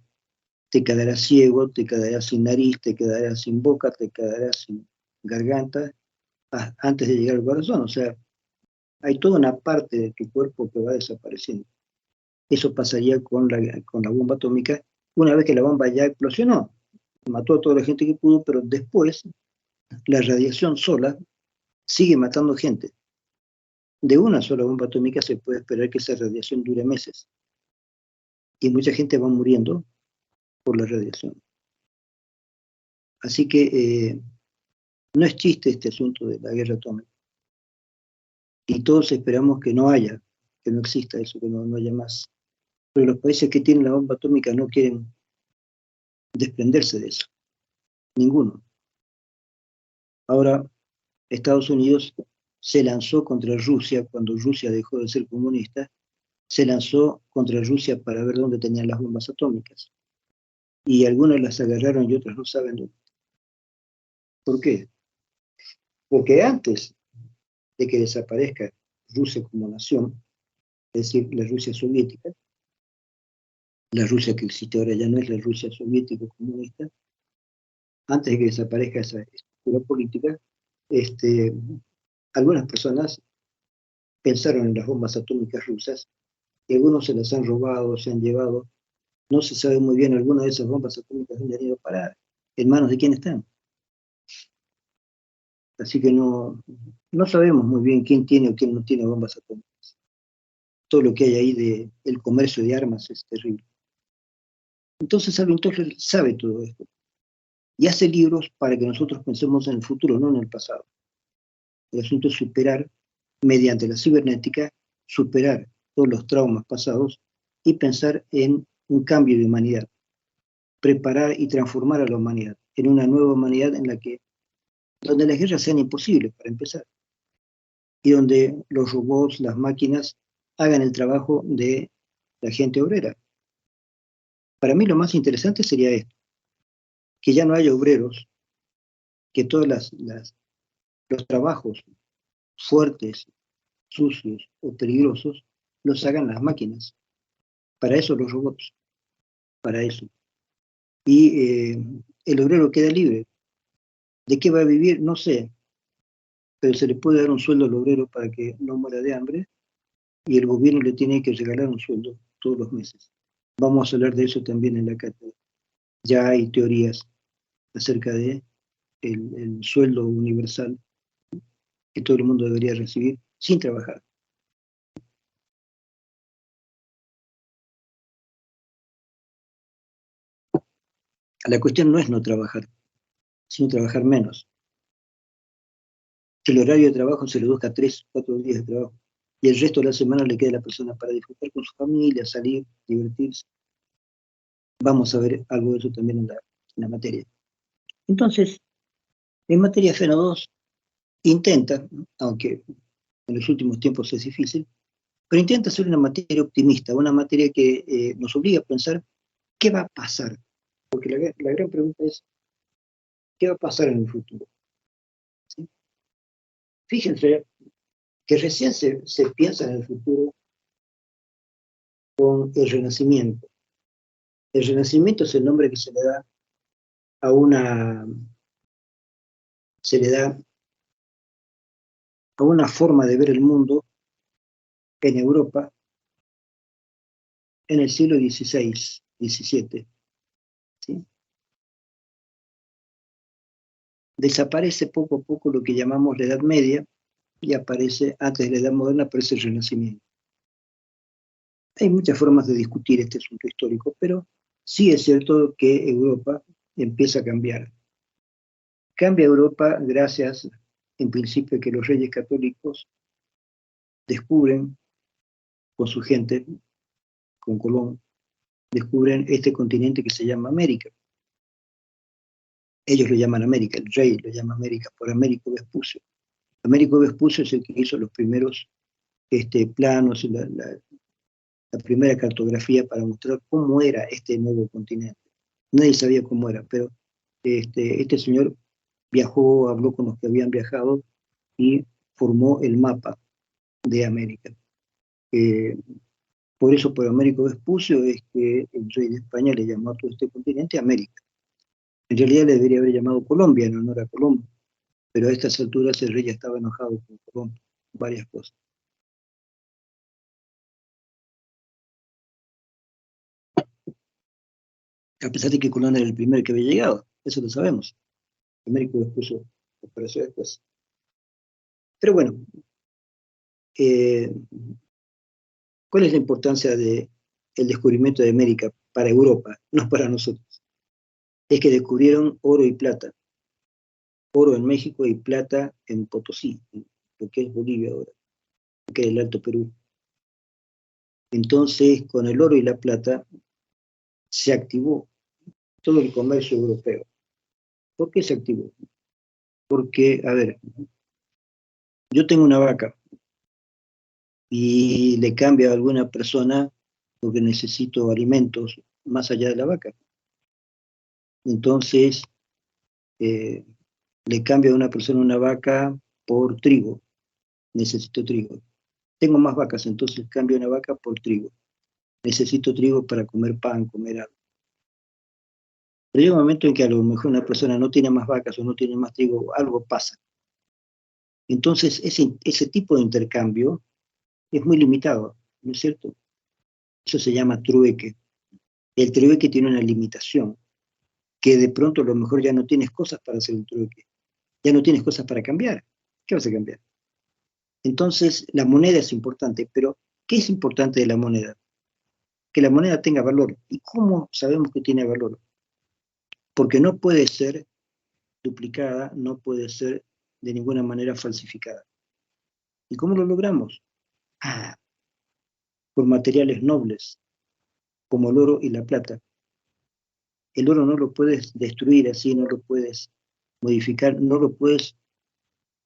te quedarás ciego, te quedarás sin nariz, te quedarás sin boca, te quedarás sin garganta, antes de llegar al corazón. O sea, hay toda una parte de tu cuerpo que va desapareciendo. Eso pasaría con la bomba atómica una vez que la bomba ya explosionó. Mató a toda la gente que pudo, pero después la radiación sola sigue matando gente. De una sola bomba atómica se puede esperar que esa radiación dure meses. Y mucha gente va muriendo por la radiación. Así que no es chiste este asunto de la guerra atómica. Y todos esperamos que no haya, que no exista eso, que no haya más. Pero los países que tienen la bomba atómica no quieren desprenderse de eso. Ninguno. Ahora, Estados Unidos se lanzó contra Rusia cuando Rusia dejó de ser comunista, se lanzó contra Rusia para ver dónde tenían las bombas atómicas. Y algunas las agarraron y otras no saben dónde. ¿Por qué? Porque antes de que desaparezca Rusia como nación, es decir, la Rusia soviética, la Rusia que existe ahora ya no es la Rusia soviética comunista, antes de que desaparezca esa estructura política, algunas personas pensaron en las bombas atómicas rusas, y algunos se las han robado, se han llevado. No se sabe muy bien algunas de esas bombas atómicas dónde han ido a parar, en manos de quién están. Así que no sabemos muy bien quién tiene o quién no tiene bombas atómicas. Todo lo que hay ahí del comercio de armas es terrible. Entonces Alvin Toffler sabe todo esto y hace libros para que nosotros pensemos en el futuro, no en el pasado. El asunto es superar, mediante la cibernética, superar todos los traumas pasados y pensar en un cambio de humanidad, preparar y transformar a la humanidad en una nueva humanidad donde las guerras sean imposibles, para empezar, y donde los robots, las máquinas, hagan el trabajo de la gente obrera. Para mí lo más interesante sería esto, que ya no haya obreros, que todos los trabajos fuertes, sucios o peligrosos los hagan las máquinas. Para eso los robots, para eso. Y el obrero queda libre. ¿De qué va a vivir? No sé, pero se le puede dar un sueldo al obrero para que no muera de hambre y el gobierno le tiene que regalar un sueldo todos los meses. Vamos a hablar de eso también en la cátedra. Ya hay teorías acerca de el sueldo universal que todo el mundo debería recibir sin trabajar. La cuestión no es no trabajar, sino trabajar menos. Que el horario de trabajo se reduzca a 3, 4 días de trabajo y el resto de la semana le quede a la persona para disfrutar con su familia, salir, divertirse. Vamos a ver algo de eso también en la materia. Entonces, en materia FENO2 intenta, aunque en los últimos tiempos es difícil, pero intenta ser una materia optimista, una materia que nos obliga a pensar qué va a pasar. Porque la gran pregunta es, ¿qué va a pasar en el futuro? ¿Sí? Fíjense que recién se piensa en el futuro con el Renacimiento. El Renacimiento es el nombre que se le da a una forma de ver el mundo en Europa en el siglo XVI, XVII. ¿Sí? Desaparece poco a poco lo que llamamos la Edad Media y aparece, antes de la Edad Moderna, aparece el Renacimiento. Hay muchas formas de discutir este asunto histórico, pero sí es cierto que Europa empieza a cambiar. Cambia Europa gracias, en principio, a que los reyes católicos descubren con su gente, con Colón, descubren este continente que se llama América. Ellos lo llaman América, el rey lo llama América por Américo Vespucio. Américo Vespucio es el que hizo los primeros planos, la primera cartografía para mostrar cómo era este nuevo continente. Nadie sabía cómo era, pero este señor viajó, habló con los que habían viajado y formó el mapa de América. Por eso, por Américo Vespucio, es que el rey de España le llamó a todo este continente América. En realidad le debería haber llamado Colombia en honor a Colombo, pero a estas alturas el rey ya estaba enojado con Colombo, varias cosas. A pesar de que Colón era el primero que había llegado, eso lo sabemos. Américo Vespucio apareció después. Pero bueno, ¿cuál es la importancia del descubrimiento de América para Europa, no para nosotros? Es que descubrieron oro y plata. Oro en México y plata en Potosí, lo que es Bolivia ahora, lo que es el Alto Perú. Entonces, con el oro y la plata se activó todo el comercio europeo. ¿Por qué se activó? Porque, a ver, yo tengo una vaca y le cambio a alguna persona porque necesito alimentos más allá de la vaca. Entonces, le cambio a una persona una vaca por trigo. Necesito trigo. Tengo más vacas, entonces cambio una vaca por trigo. Necesito trigo para comer pan, comer algo. Pero llega un momento en que a lo mejor una persona no tiene más vacas o no tiene más trigo, algo pasa. Entonces, ese tipo de intercambio es muy limitado, ¿no es cierto? Eso se llama trueque. El trueque tiene una limitación, que de pronto a lo mejor ya no tienes cosas para hacer un trueque, ya no tienes cosas para cambiar. ¿Qué vas a cambiar? Entonces, la moneda es importante, pero ¿qué es importante de la moneda? Que la moneda tenga valor. ¿Y cómo sabemos que tiene valor? Porque no puede ser duplicada, no puede ser de ninguna manera falsificada. ¿Y cómo lo logramos? Ah, por materiales nobles, como el oro y la plata. El oro no lo puedes destruir así, no lo puedes modificar, no lo puedes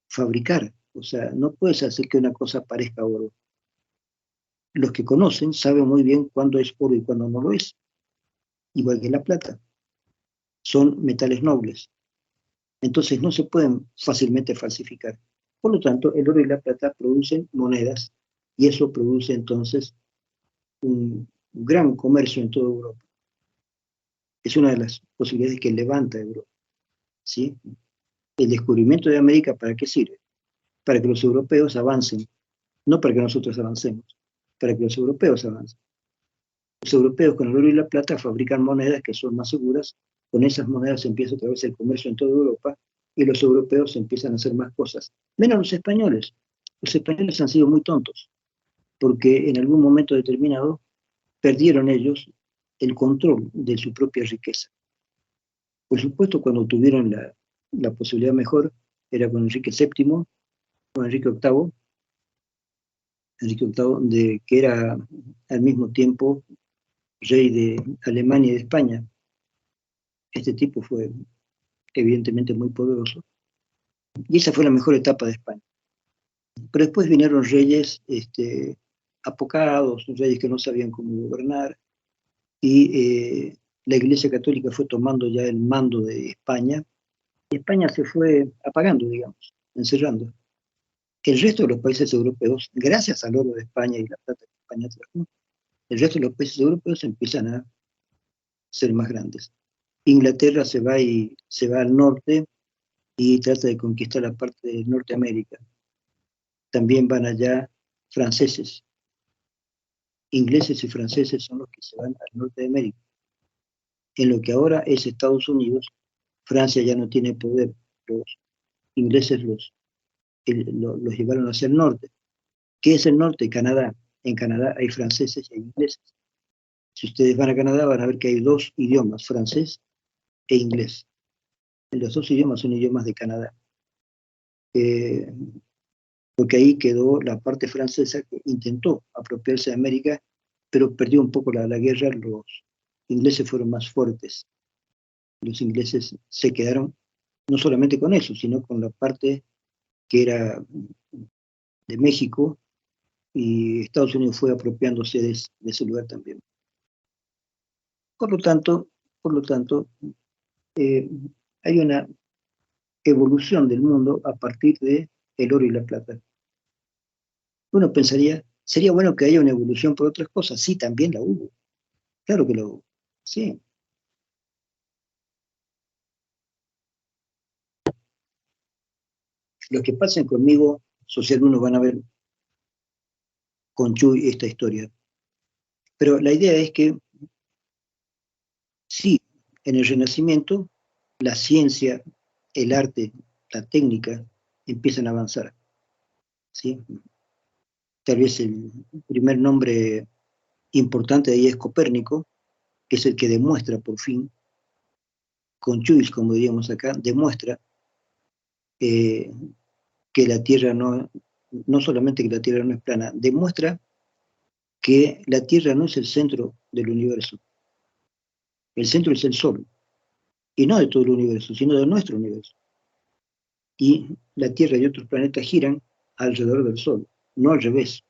fabricar. O sea, no puedes hacer que una cosa parezca oro. Los que conocen saben muy bien cuándo es oro y cuándo no lo es. Igual que la plata. Son metales nobles. Entonces no se pueden fácilmente falsificar. Por lo tanto, el oro y la plata producen monedas y eso produce entonces un gran comercio en toda Europa. Es una de las posibilidades que levanta Europa. ¿Sí? El descubrimiento de América, ¿para qué sirve? Para que los europeos avancen, no para que nosotros avancemos, para que los europeos avancen. Los europeos con el oro y la plata fabrican monedas que son más seguras, con esas monedas empieza otra vez el comercio en toda Europa y los europeos empiezan a hacer más cosas, menos los españoles. Los españoles han sido muy tontos, porque en algún momento determinado perdieron ellos el control de su propia riqueza. Por supuesto, cuando tuvieron la posibilidad mejor, era con Enrique VII, con Enrique VIII, que era al mismo tiempo rey de Alemania y de España. Este tipo fue evidentemente muy poderoso. Y esa fue la mejor etapa de España. Pero después vinieron reyes apocados, reyes que no sabían cómo gobernar, y la Iglesia Católica fue tomando ya el mando de España, y España se fue apagando, digamos, encerrando. El resto de los países europeos, gracias al oro de España y la plata que España trajo, el resto de los países europeos empiezan a ser más grandes. Inglaterra se va al norte y trata de conquistar la parte de Norteamérica. También van allá franceses. Ingleses y franceses son los que se van al norte de América. En lo que ahora es Estados Unidos, Francia ya no tiene poder. Los ingleses los llevaron hacia el norte. ¿Qué es el norte? Canadá. En Canadá hay franceses y hay ingleses. Si ustedes van a Canadá van a ver que hay dos idiomas, francés e inglés. Los dos idiomas son idiomas de Canadá. Porque ahí quedó la parte francesa que intentó apropiarse de América, pero perdió un poco la guerra, los ingleses fueron más fuertes. Los ingleses se quedaron no solamente con eso, sino con la parte que era de México, y Estados Unidos fue apropiándose de ese lugar también. Por lo tanto, hay una evolución del mundo a partir de el oro y la plata. Uno pensaría, sería bueno que haya una evolución por otras cosas. Sí, también la hubo. Claro que la hubo. Sí. Los que pasen conmigo, Social 1, van a ver con Chuy esta historia. Pero la idea es que sí, en el Renacimiento, la ciencia, el arte, la técnica empiezan a avanzar. ¿Sí? Tal vez el primer nombre importante de ahí es Copérnico, que es el que demuestra por fin, con Chuy, como diríamos acá, demuestra eh, que la Tierra no solamente que la Tierra no es plana, demuestra que la Tierra no es el centro del universo. El centro es el Sol, y no de todo el universo, sino de nuestro universo. Y la Tierra y otros planetas giran alrededor del Sol, no al revés.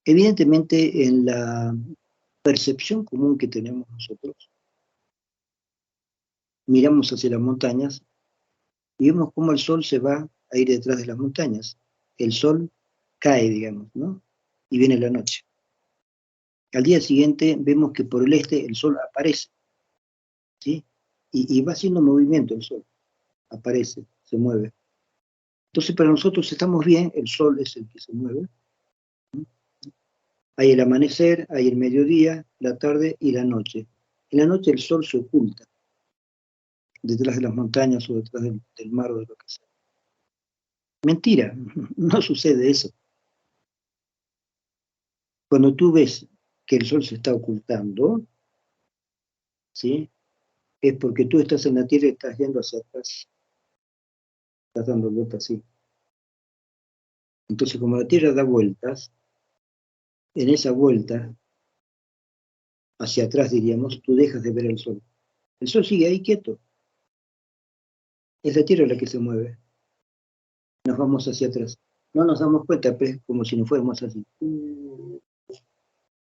Evidentemente, en la percepción común que tenemos nosotros, miramos hacia las montañas y vemos cómo el Sol se va a ir detrás de las montañas. El Sol cae, digamos, ¿no? Y viene la noche. Al día siguiente vemos que por el este el Sol aparece, ¿sí? Y va haciendo movimiento el Sol, aparece, se mueve. Entonces para nosotros estamos bien, el Sol es el que se mueve. Hay el amanecer, hay el mediodía, la tarde y la noche. En la noche el Sol se oculta detrás de las montañas o detrás del mar o de lo que sea. Mentira, no sucede eso. Cuando tú ves que el Sol se está ocultando, ¿sí? Es porque tú estás en la Tierra y estás yendo hacia atrás, estás dando vueltas así. Entonces, como la Tierra da vueltas, en esa vuelta, hacia atrás diríamos, tú dejas de ver el Sol. El Sol sigue ahí quieto. Es la Tierra la que se mueve. Nos vamos hacia atrás. No nos damos cuenta, pero es como si nos fuéramos así,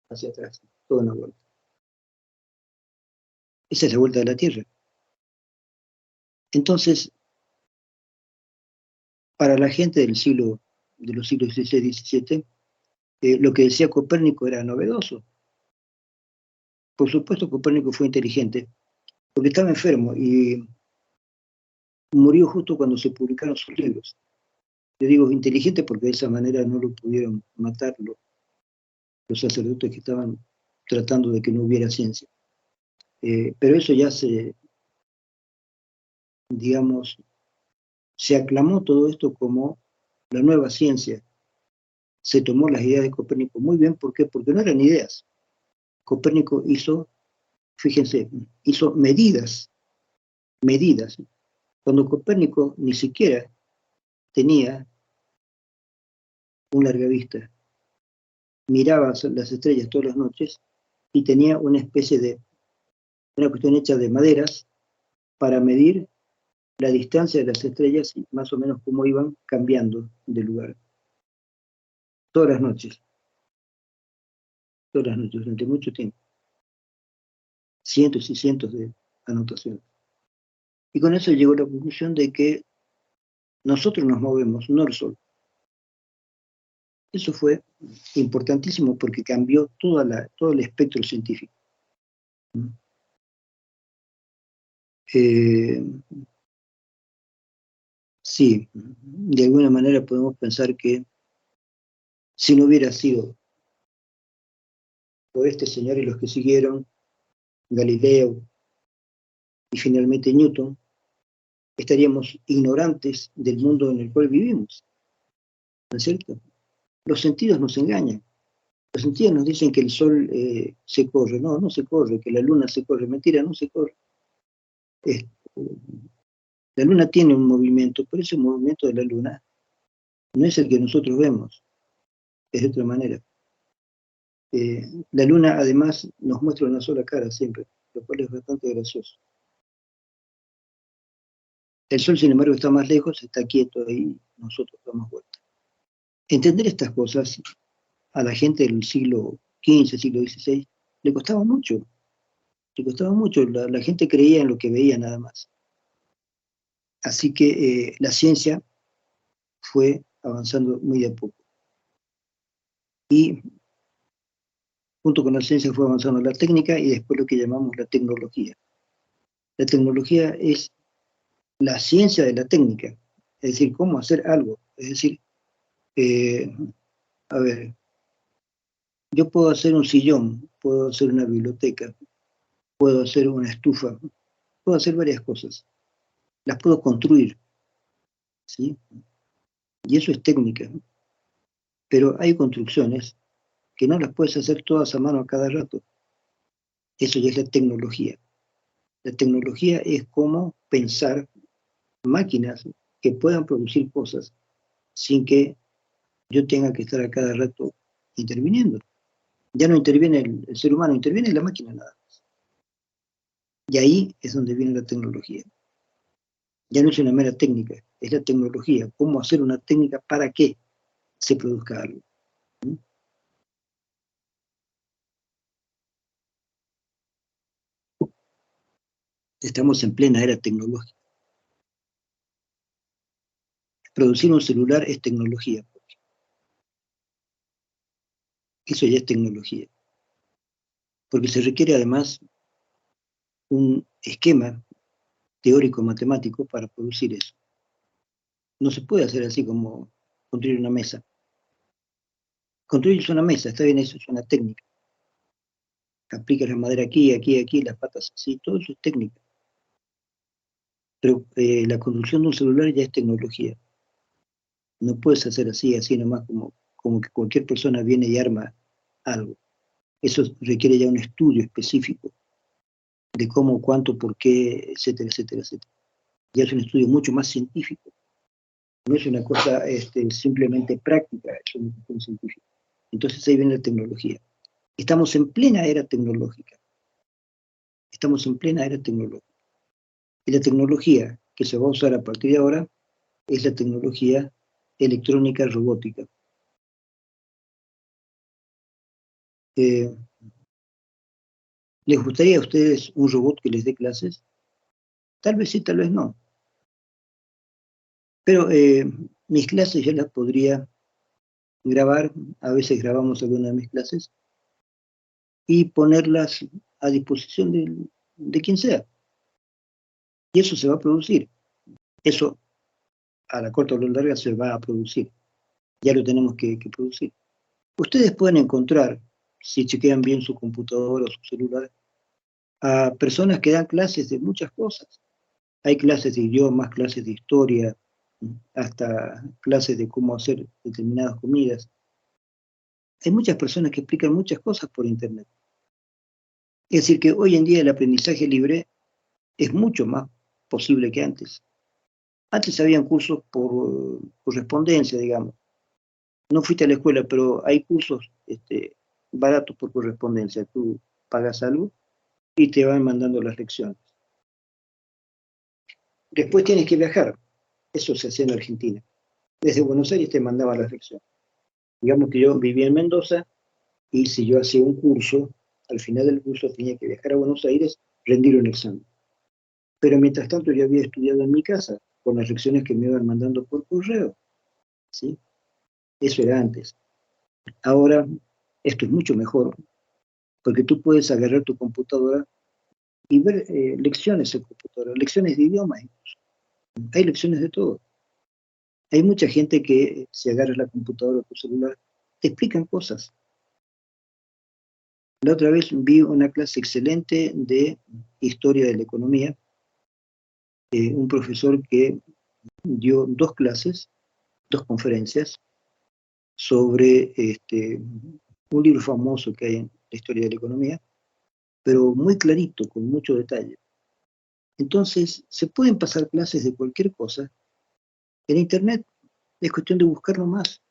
hacia atrás, toda una vuelta. Esa es la vuelta de la Tierra. Entonces, para la gente de los siglos XVI y XVII, lo que decía Copérnico era novedoso. Por supuesto, Copérnico fue inteligente, porque estaba enfermo y murió justo cuando se publicaron sus libros. Yo digo inteligente porque de esa manera no lo pudieron matar los sacerdotes que estaban tratando de que no hubiera ciencia. Pero eso ya digamos, se aclamó todo esto como la nueva ciencia. Se tomó las ideas de Copérnico muy bien, ¿por qué? Porque no eran ideas. Copérnico hizo, fíjense, hizo medidas. Cuando Copérnico ni siquiera tenía un larga vista, miraba las estrellas todas las noches y tenía una especie de, una cuestión hecha de maderas para medir la distancia de las estrellas y más o menos cómo iban cambiando de lugar. Todas las noches, durante mucho tiempo. Cientos y cientos de anotaciones. Y con eso llegó a la conclusión de que nosotros nos movemos, no el Sol. Eso fue importantísimo porque cambió todo el espectro científico. Sí, de alguna manera podemos pensar que si no hubiera sido por este señor y los que siguieron, Galileo y finalmente Newton, estaríamos ignorantes del mundo en el cual vivimos. ¿No es cierto? Los sentidos nos engañan. Los sentidos nos dicen que el sol se corre. No, no se corre, que la luna se corre. Mentira, no se corre. La luna tiene un movimiento, pero ese movimiento de la luna no es el que nosotros vemos, es de otra manera. La luna además nos muestra una sola cara siempre, lo cual es bastante gracioso. El sol, sin embargo, está más lejos, está quieto y nosotros damos vuelta. Entender estas cosas a la gente del siglo XV, siglo XVI, le costaba mucho. Le costaba mucho. La gente creía en lo que veía nada más. Así que la ciencia fue avanzando muy de a poco. Y junto con la ciencia fue avanzando la técnica y después lo que llamamos la tecnología. La tecnología es la ciencia de la técnica, es decir, cómo hacer algo. Es decir, a ver, yo puedo hacer un sillón, puedo hacer una biblioteca, puedo hacer una estufa, puedo hacer varias cosas. Las puedo construir, ¿sí? Y eso es técnica. Pero hay construcciones que no las puedes hacer todas a mano a cada rato. Eso ya es la tecnología. La tecnología es cómo pensar máquinas que puedan producir cosas sin que yo tenga que estar a cada rato interviniendo. Ya no interviene el ser humano, interviene la máquina nada más. Y ahí es donde viene la tecnología. Ya no es una mera técnica, es la tecnología. Cómo hacer una técnica para que se produzca algo. ¿Mm? Estamos en plena era tecnológica. Producir un celular es tecnología. Eso ya es tecnología. Porque se requiere además un esquema teórico matemático para producir eso. No se puede hacer así como construir una mesa. Construir una mesa, está bien, eso es una técnica. Aplicas la madera aquí, aquí, aquí, las patas así, todo eso es técnica. Pero la construcción de un celular ya es tecnología. No puedes hacer así, así nomás como que cualquier persona viene y arma algo. Eso requiere ya un estudio específico de cómo, cuánto, por qué, etcétera, etcétera, etcétera. Ya es un estudio mucho más científico. No es una cosa simplemente práctica, es una cuestión científica. Entonces ahí viene la tecnología. Estamos en plena era tecnológica. Estamos en plena era tecnológica. Y la tecnología que se va a usar a partir de ahora es la tecnología electrónica robótica. Eh, ¿Les gustaría a ustedes un robot que les dé clases? Tal vez sí, tal vez no. Pero mis clases ya las podría grabar, a veces grabamos algunas de mis clases, y ponerlas a disposición de quien sea. Y eso se va a producir. Eso a la corta o la larga se va a producir. Ya lo tenemos que producir. Ustedes pueden encontrar, si chequean bien su computadora o su celular, a personas que dan clases de muchas cosas. Hay clases de idiomas, clases de historia, hasta clases de cómo hacer determinadas comidas. Hay muchas personas que explican muchas cosas por Internet. Es decir, que hoy en día el aprendizaje libre es mucho más posible que antes. Antes habían cursos por correspondencia, digamos. No fuiste a la escuela, pero hay cursos baratos por correspondencia. Tú pagas algo y te van mandando las lecciones. Después tienes que viajar. Eso se hacía en Argentina. Desde Buenos Aires te mandaban las lecciones. Digamos que yo vivía en Mendoza y si yo hacía un curso, al final del curso tenía que viajar a Buenos Aires, rendir un examen. Pero mientras tanto yo había estudiado en mi casa, con las lecciones que me iban mandando por correo. ¿Sí? Eso era antes. Ahora, esto es mucho mejor, porque tú puedes agarrar tu computadora y ver lecciones en computadora, lecciones de idioma incluso. Hay lecciones de todo. Hay mucha gente que si agarras la computadora o tu celular, te explican cosas. La otra vez vi una clase excelente de historia de la economía, un profesor que dio dos clases, dos conferencias, sobre un libro famoso que hay en la historia de la economía, pero muy clarito, con mucho detalle. Entonces, se pueden pasar clases de cualquier cosa en Internet, es cuestión de buscar nomás.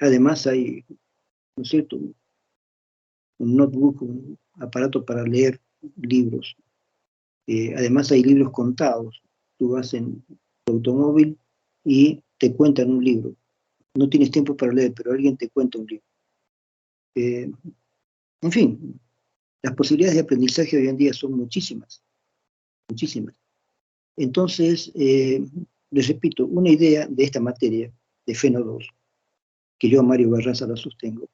Además hay, ¿no es cierto?, un notebook, un aparato para leer libros. Además hay libros contados. Tú vas en tu automóvil y te cuentan un libro. No tienes tiempo para leer, pero alguien te cuenta un libro. En fin, las posibilidades de aprendizaje hoy en día son muchísimas, muchísimas. Entonces, les repito, una idea de esta materia, de FENO 2, que yo, Mario Barraza, la sostengo,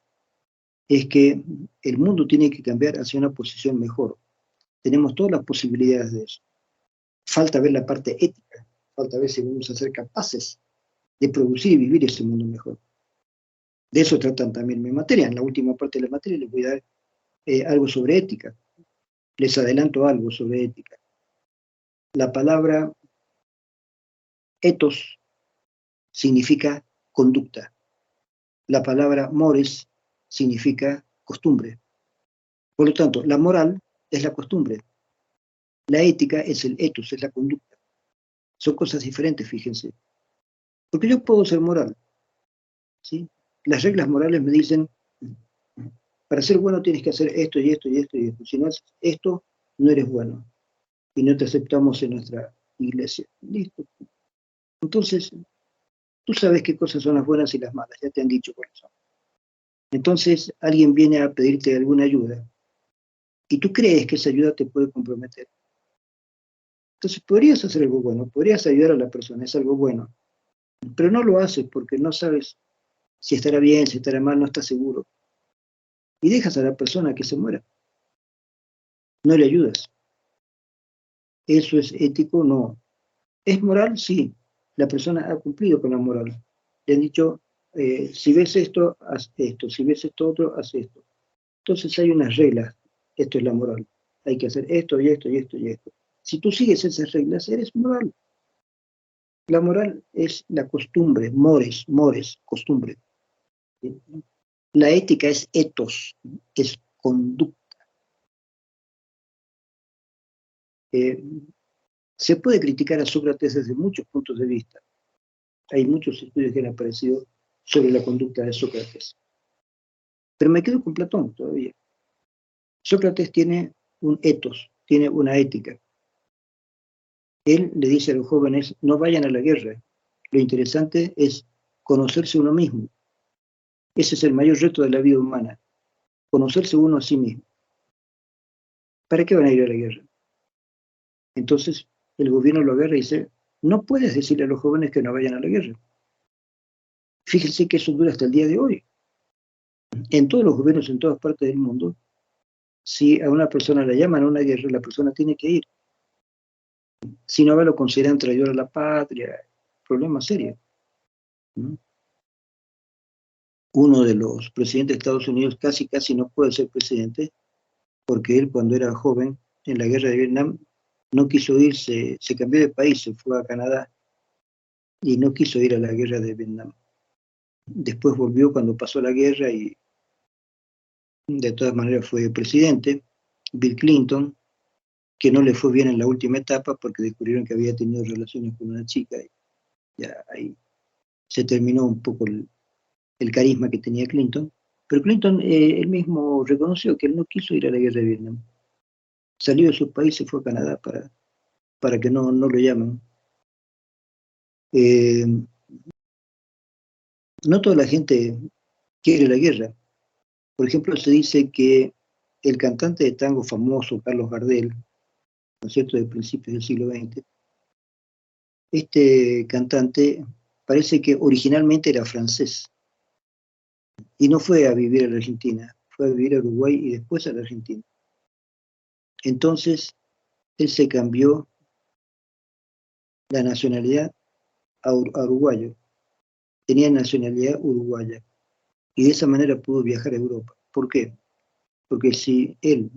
es que el mundo tiene que cambiar hacia una posición mejor. Tenemos todas las posibilidades de eso. Falta ver la parte ética, falta ver si vamos a ser capaces de producir y vivir ese mundo mejor. De eso tratan también mi materia. En la última parte de la materia les voy a dar algo sobre ética. Les adelanto algo sobre ética. La palabra ethos significa conducta. La palabra mores significa costumbre. Por lo tanto, la moral es la costumbre. La ética es el ethos, es la conducta. Son cosas diferentes, fíjense. Porque yo puedo ser moral, ¿sí? Las reglas morales me dicen, para ser bueno tienes que hacer esto y esto y esto y esto. Si no haces esto, no eres bueno. Y no te aceptamos en nuestra iglesia. Listo. Entonces, tú sabes qué cosas son las buenas y las malas, ya te han dicho cuáles son. Entonces, alguien viene a pedirte alguna ayuda y tú crees que esa ayuda te puede comprometer. Entonces, podrías hacer algo bueno, podrías ayudar a la persona, es algo bueno, pero no lo haces porque no sabes si estará bien, si estará mal, no estás seguro. Y dejas a la persona que se muera. No le ayudas. ¿Eso es ético? No. ¿Es moral? Sí. La persona ha cumplido con la moral. Le han dicho, si ves esto, haz esto. Si ves esto otro, haz esto. Entonces hay unas reglas. Esto es la moral. Hay que hacer esto y esto y esto y esto. Si tú sigues esas reglas, eres moral. La moral es la costumbre, mores, costumbre. La ética es ethos, es conducta. Se puede criticar a Sócrates desde muchos puntos de vista. Hay muchos estudios que han aparecido sobre la conducta de Sócrates. Pero me quedo con Platón todavía. Sócrates tiene un ethos, tiene una ética. Él le dice a los jóvenes, no vayan a la guerra. Lo interesante es conocerse uno mismo. Ese es el mayor reto de la vida humana, conocerse uno a sí mismo. ¿Para qué van a ir a la guerra? Entonces el gobierno lo agarra y dice, no puedes decirle a los jóvenes que no vayan a la guerra. Fíjense que eso dura hasta el día de hoy. En todos los gobiernos, en todas partes del mundo, si a una persona la llaman a una guerra, la persona tiene que ir. Si no va, lo consideran traidor a la patria. Problema serio. ¿No? Uno de los presidentes de Estados Unidos casi no puede ser presidente porque él cuando era joven en la guerra de Vietnam no quiso irse, se cambió de país, se fue a Canadá y no quiso ir a la guerra de Vietnam. Después volvió cuando pasó la guerra y de todas maneras fue presidente. Bill Clinton, que no le fue bien en la última etapa porque descubrieron que había tenido relaciones con una chica y ya ahí se terminó un poco el carisma que tenía Clinton. Pero Clinton él mismo reconoció que él no quiso ir a la guerra de Vietnam. Salió de su país, se fue a Canadá para que no lo llamen. No toda la gente quiere la guerra. Por ejemplo, se dice que el cantante de tango famoso, Carlos Gardel, ¿no es cierto?, de principios del siglo XX, este cantante parece que originalmente era francés y no fue a vivir a la Argentina, fue a vivir a Uruguay y después a la Argentina. Entonces, él se cambió la nacionalidad a uruguayo, tenía nacionalidad uruguaya y de esa manera pudo viajar a Europa. ¿Por qué? Porque si él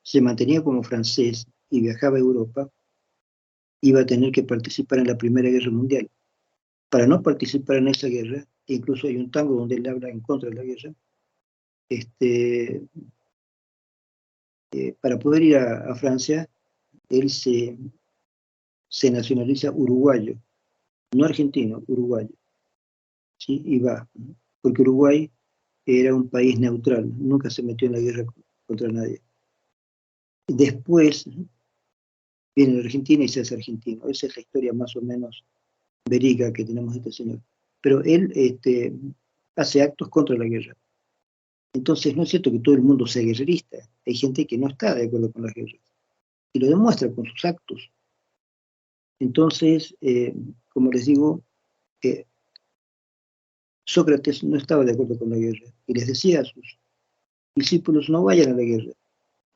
se mantenía como francés y viajaba a Europa, iba a tener que participar en la Primera Guerra Mundial. Para no participar en esa guerra, incluso hay un tango donde él habla en contra de la guerra, para poder ir a Francia, él se nacionaliza uruguayo, no argentino, uruguayo, ¿sí? Y va, porque Uruguay era un país neutral, nunca se metió en la guerra contra nadie. Después viene la Argentina y se hace argentino. Esa es la historia más o menos verídica que tenemos de este señor. Pero él hace actos contra la guerra. Entonces no es cierto que todo el mundo sea guerrerista. Hay gente que no está de acuerdo con las guerras. Y lo demuestra con sus actos. Entonces, como les digo, Sócrates no estaba de acuerdo con la guerra y les decía a sus discípulos, no vayan a la guerra.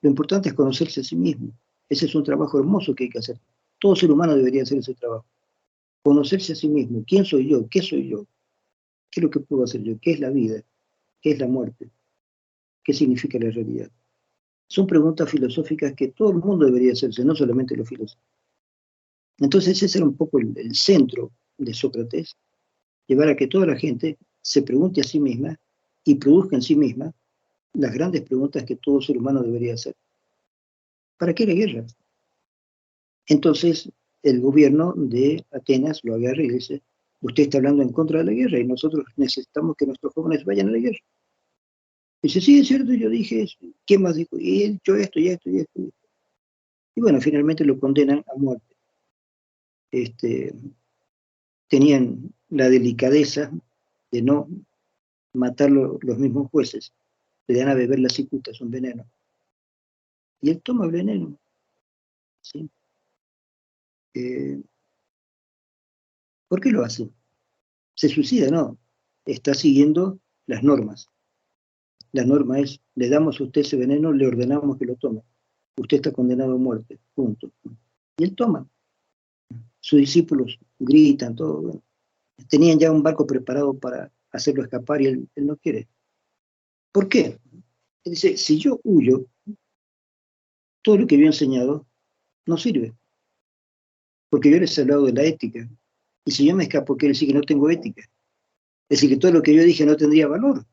Lo importante es conocerse a sí mismo. Ese es un trabajo hermoso que hay que hacer. Todo ser humano debería hacer ese trabajo. Conocerse a sí mismo. ¿Quién soy yo? ¿Qué soy yo? ¿Qué es lo que puedo hacer yo? ¿Qué es la vida? ¿Qué es la muerte? ¿Qué significa la realidad? Son preguntas filosóficas que todo el mundo debería hacerse, no solamente los filósofos. Entonces ese era un poco el centro de Sócrates, llevar a que toda la gente se pregunte a sí misma y produzca en sí misma las grandes preguntas que todo ser humano debería hacer. ¿Para qué la guerra? Entonces el gobierno de Atenas lo agarra y dice, usted está hablando en contra de la guerra y nosotros necesitamos que nuestros jóvenes vayan a la guerra. Dice, sí, es cierto, yo dije eso. ¿Quién más dijo? Y él hecho esto y esto y esto. Y bueno, finalmente lo condenan a muerte. Tenían la delicadeza de no matarlo los mismos jueces. Le dan a beber la cicuta, es un veneno. Y él toma el veneno. ¿Sí? ¿Por qué lo hace? Se suicida, no. Está siguiendo las normas. La norma es, le damos a usted ese veneno, le ordenamos que lo tome. Usted está condenado a muerte, punto. Y él toma. Sus discípulos gritan, todo. Bueno. Tenían ya un barco preparado para hacerlo escapar y él no quiere. ¿Por qué? Él dice, si yo huyo, todo lo que yo he enseñado no sirve. Porque yo les he hablado de la ética. Y si yo me escapo, quiere decir que no tengo ética. Es decir, que todo lo que yo dije no tendría valor.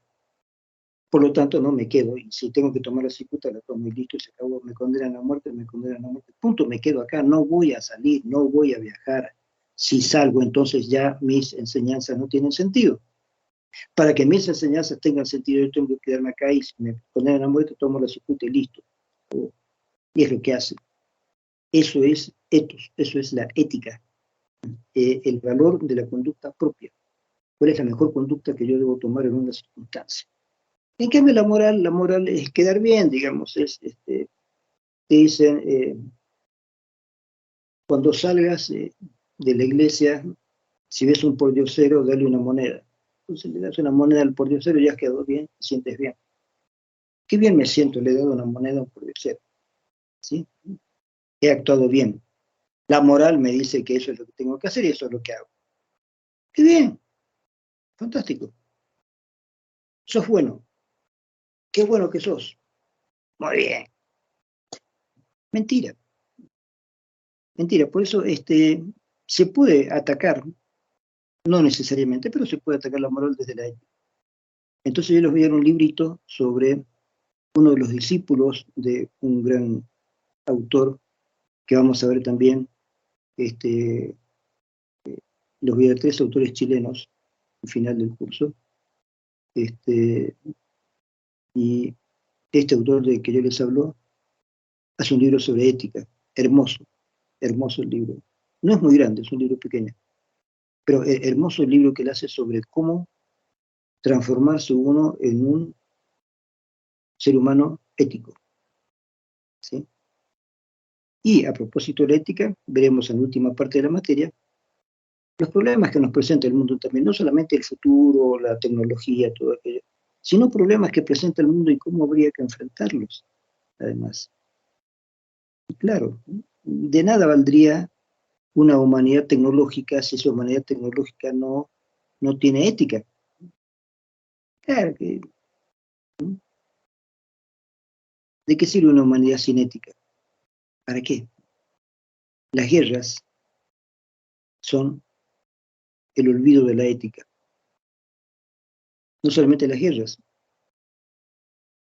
Por lo tanto, no me quedo. Y si tengo que tomar la cicuta, la tomo y listo, y se acabó. Me condenan a muerte, me condenan a muerte. Punto, me quedo acá. No voy a salir, no voy a viajar. Si salgo, entonces ya mis enseñanzas no tienen sentido. Para que mis enseñanzas tengan sentido, yo tengo que quedarme acá y si me condenan a muerte, tomo la cicuta y listo. Y es lo que hace. Eso es ethos, eso es la ética. El valor de la conducta propia. ¿Cuál es la mejor conducta que yo debo tomar en una circunstancia? En cambio, la moral es quedar bien, digamos, te dicen, cuando salgas de la iglesia, si ves un pordiosero, dale una moneda. Entonces le das una moneda al pordiosero y ya quedó bien, te sientes bien. Qué bien me siento, le he dado una moneda a un pordiosero, ¿sí? He actuado bien. La moral me dice que eso es lo que tengo que hacer y eso es lo que hago. Qué bien, fantástico. Sos bueno. Qué bueno que sos. Muy bien. Mentira. Mentira. Por eso se puede atacar, no necesariamente, pero se puede atacar la moral desde la ética. Entonces yo les voy a dar un librito sobre uno de los discípulos de un gran autor que vamos a ver también. Les voy a dar 3 autores chilenos al final del curso. Y este autor de que yo les hablo hace un libro sobre ética, hermoso, hermoso el libro. No es muy grande, es un libro pequeño, pero hermoso el libro que él hace sobre cómo transformarse uno en un ser humano ético. ¿Sí? Y a propósito de la ética, veremos en la última parte de la materia los problemas que nos presenta el mundo también, no solamente el futuro, la tecnología, todo aquello, sino problemas que presenta el mundo y cómo habría que enfrentarlos, además. Y claro, de nada valdría una humanidad tecnológica si esa humanidad tecnológica no tiene ética. Claro que, ¿de qué sirve una humanidad sin ética? ¿Para qué? Las guerras son el olvido de la ética. No solamente las guerras,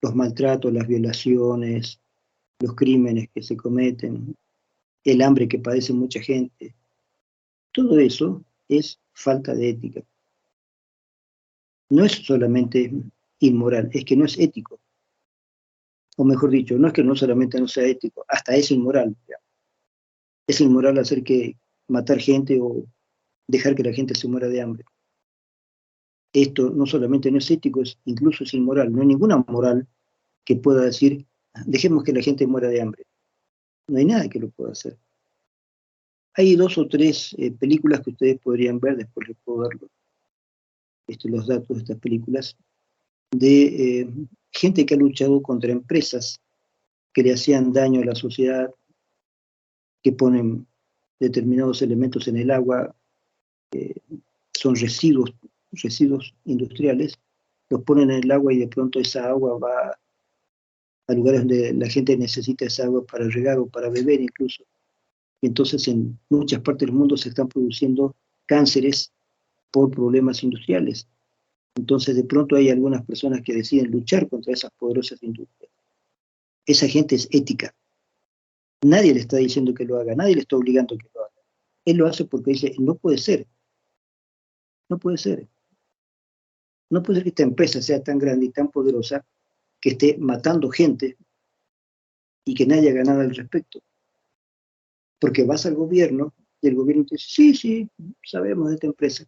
los maltratos, las violaciones, los crímenes que se cometen, el hambre que padece mucha gente, todo eso es falta de ética. No es solamente inmoral, es que no es ético. O mejor dicho, no es que no solamente no sea ético, hasta es inmoral. Es inmoral hacer que matar gente o dejar que la gente se muera de hambre. Esto no solamente no es ético, incluso es inmoral. No hay ninguna moral que pueda decir, dejemos que la gente muera de hambre. No hay nada que lo pueda hacer. Hay dos o tres películas que ustedes podrían ver, después les puedo dar los datos de estas películas, de gente que ha luchado contra empresas que le hacían daño a la sociedad, que ponen determinados elementos en el agua, son residuos industriales, los ponen en el agua y de pronto esa agua va a lugares donde la gente necesita esa agua para regar o para beber incluso. Y entonces en muchas partes del mundo se están produciendo cánceres por problemas industriales. Entonces de pronto hay algunas personas que deciden luchar contra esas poderosas industrias. Esa gente es ética. Nadie le está diciendo que lo haga, nadie le está obligando a que lo haga. Él lo hace porque dice, no puede ser, no puede ser. No puede ser que esta empresa sea tan grande y tan poderosa que esté matando gente y que nadie haga nada al respecto. Porque vas al gobierno y el gobierno te dice, sí, sí, sabemos de esta empresa.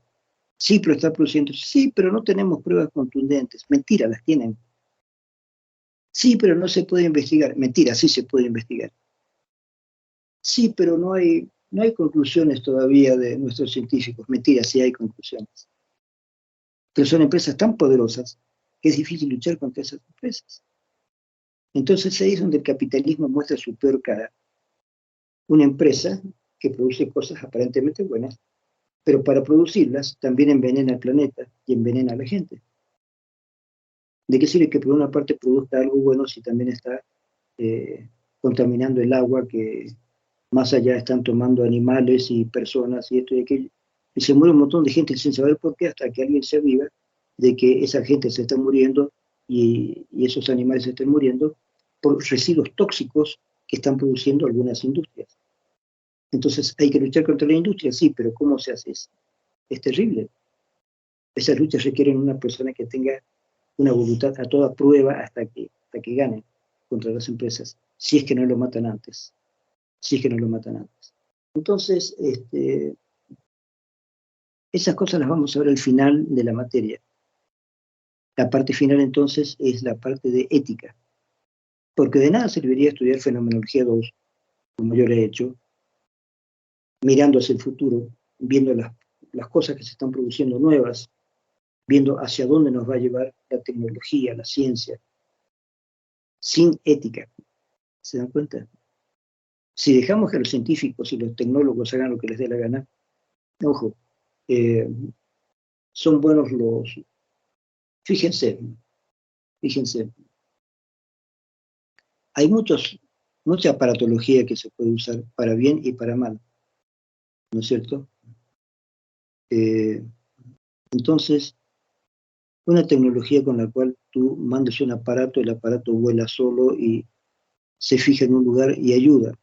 Sí, pero está produciendo. Sí, pero no tenemos pruebas contundentes. Mentira, las tienen. Sí, pero no se puede investigar. Mentira, sí se puede investigar. Sí, pero no hay conclusiones todavía de nuestros científicos. Mentira, sí hay conclusiones. Pero son empresas tan poderosas que es difícil luchar contra esas empresas. Entonces ahí es donde el capitalismo muestra su peor cara. Una empresa que produce cosas aparentemente buenas, pero para producirlas también envenena el planeta y envenena a la gente. ¿De qué sirve que por una parte produzca algo bueno si también está contaminando el agua, que más allá están tomando animales y personas y esto y aquello? Y se muere un montón de gente sin saber por qué, hasta que alguien se aviva de que esa gente se está muriendo y esos animales se están muriendo por residuos tóxicos que están produciendo algunas industrias. Entonces, ¿hay que luchar contra la industria? Sí, pero ¿cómo se hace eso? Es terrible. Esas luchas requieren una persona que tenga una voluntad a toda prueba hasta que gane contra las empresas, si es que no lo matan antes. Si es que no lo matan antes. Entonces, esas cosas las vamos a ver al final de la materia. La parte final, entonces, es la parte de ética. Porque de nada serviría estudiar Fenomenología 2, como yo lo he hecho, mirando hacia el futuro, viendo las cosas que se están produciendo nuevas, viendo hacia dónde nos va a llevar la tecnología, la ciencia, sin ética. ¿Se dan cuenta? Si dejamos que los científicos y los tecnólogos hagan lo que les dé la gana, ojo, eh, son buenos los... Fíjense, fíjense, hay mucha aparatología que se puede usar para bien y para mal, ¿no es cierto? Eh, entonces, una tecnología con la cual tú mandes un aparato, el aparato vuela solo y se fija en un lugar y ayuda.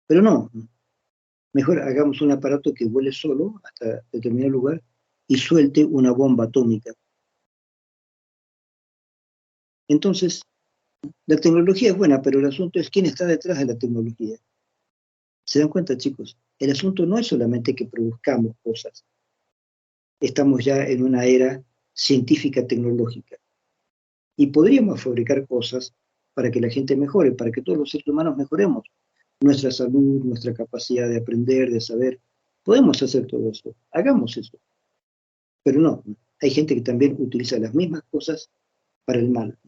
Pero no, mejor hagamos un aparato que vuele solo hasta determinado lugar y suelte una bomba atómica. Entonces, la tecnología es buena, pero el asunto es quién está detrás de la tecnología. ¿Se dan cuenta, chicos? El asunto no es solamente que produzcamos cosas. Estamos ya en una era científica tecnológica. Y podríamos fabricar cosas para que la gente mejore, para que todos los seres humanos mejoremos. Nuestra salud, nuestra capacidad de aprender, de saber. Podemos hacer todo eso. Hagamos eso. Pero no, hay gente que también utiliza las mismas cosas para el mal.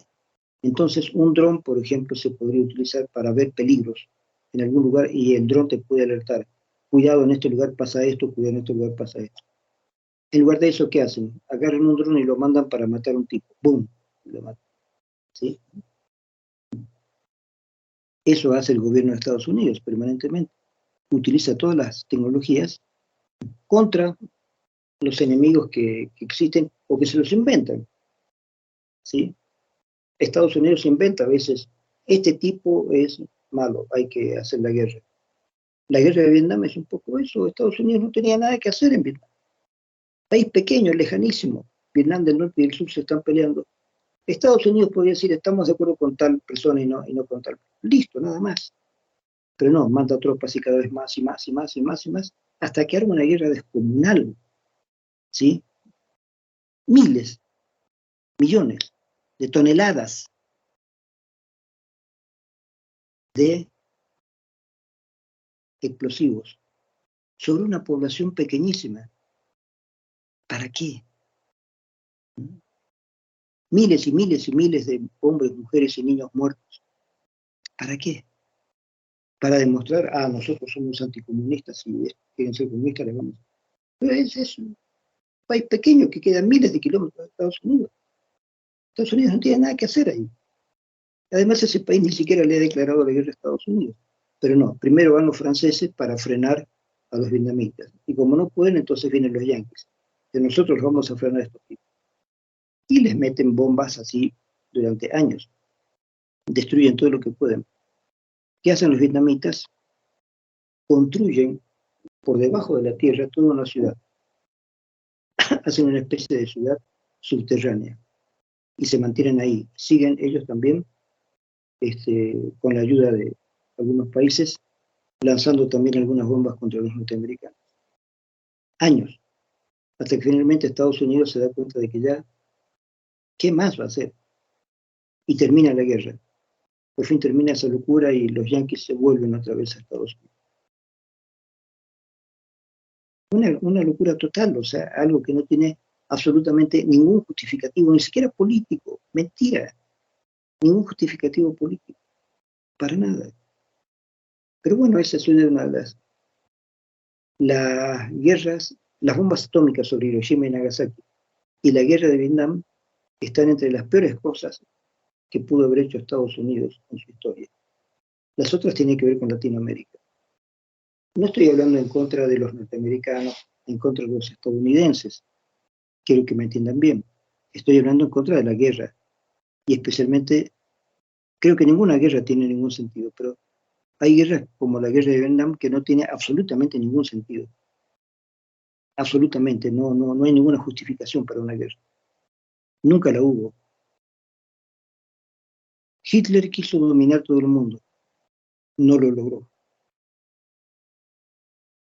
Entonces, un dron, por ejemplo, se podría utilizar para ver peligros en algún lugar y el dron te puede alertar. Cuidado, en este lugar pasa esto, cuidado, en este lugar pasa esto. En lugar de eso, ¿qué hacen? Agarran un dron y lo mandan para matar a un tipo. ¡Bum! Lo matan. ¿Sí? Eso hace el gobierno de Estados Unidos permanentemente. Utiliza todas las tecnologías contra los enemigos que existen o que se los inventan. ¿Sí? Estados Unidos inventa a veces, este tipo es malo, hay que hacer la guerra. La guerra de Vietnam es un poco eso. Estados Unidos no tenía nada que hacer en Vietnam. País pequeño, lejanísimo. Vietnam del norte y del sur se están peleando. Estados Unidos podría decir, estamos de acuerdo con tal persona y no con tal. Listo, nada más. Pero no, manda tropas y cada vez más y más y más y más y más, hasta que arma una guerra descomunal. ¿Sí? Miles, millones de toneladas de explosivos sobre una población pequeñísima. ¿Para qué? Miles y miles y miles de hombres, mujeres y niños muertos. ¿Para qué? Para demostrar, nosotros somos anticomunistas y quieren ser comunistas, les vamos. Pero es un país pequeño que queda a miles de kilómetros de Estados Unidos. Estados Unidos no tiene nada que hacer ahí. Además, ese país ni siquiera le ha declarado la guerra a Estados Unidos. Pero no, primero van los franceses para frenar a los vietnamitas. Y como no pueden, entonces vienen los yanquis. Que nosotros los vamos a frenar a estos tipos. Y les meten bombas así durante años. Destruyen todo lo que pueden. ¿Qué hacen los vietnamitas? Construyen por debajo de la tierra toda una ciudad. Hacen una especie de ciudad subterránea. Y se mantienen ahí. Siguen ellos también, con la ayuda de algunos países, lanzando también algunas bombas contra los norteamericanos. Años. Hasta que finalmente Estados Unidos se da cuenta de que ya, ¿qué más va a hacer? Y termina la guerra. Por fin termina esa locura y los yanquis se vuelven otra vez a Estados Unidos. Una locura total, o sea, algo que no tiene absolutamente ningún justificativo, ni siquiera político, mentira, ningún justificativo político, para nada. Pero bueno, esa es una de las guerras, las bombas atómicas sobre Hiroshima y Nagasaki y la guerra de Vietnam están entre las peores cosas que pudo haber hecho Estados Unidos en su historia. Las otras tienen que ver con Latinoamérica. No estoy hablando en contra de los norteamericanos, en contra de los estadounidenses, quiero que me entiendan bien. Estoy hablando en contra de la guerra, y especialmente, creo que ninguna guerra tiene ningún sentido, pero hay guerras como la guerra de Vietnam que no tiene absolutamente ningún sentido. Absolutamente, no hay ninguna justificación para una guerra. Nunca la hubo. Hitler quiso dominar todo el mundo, no lo logró.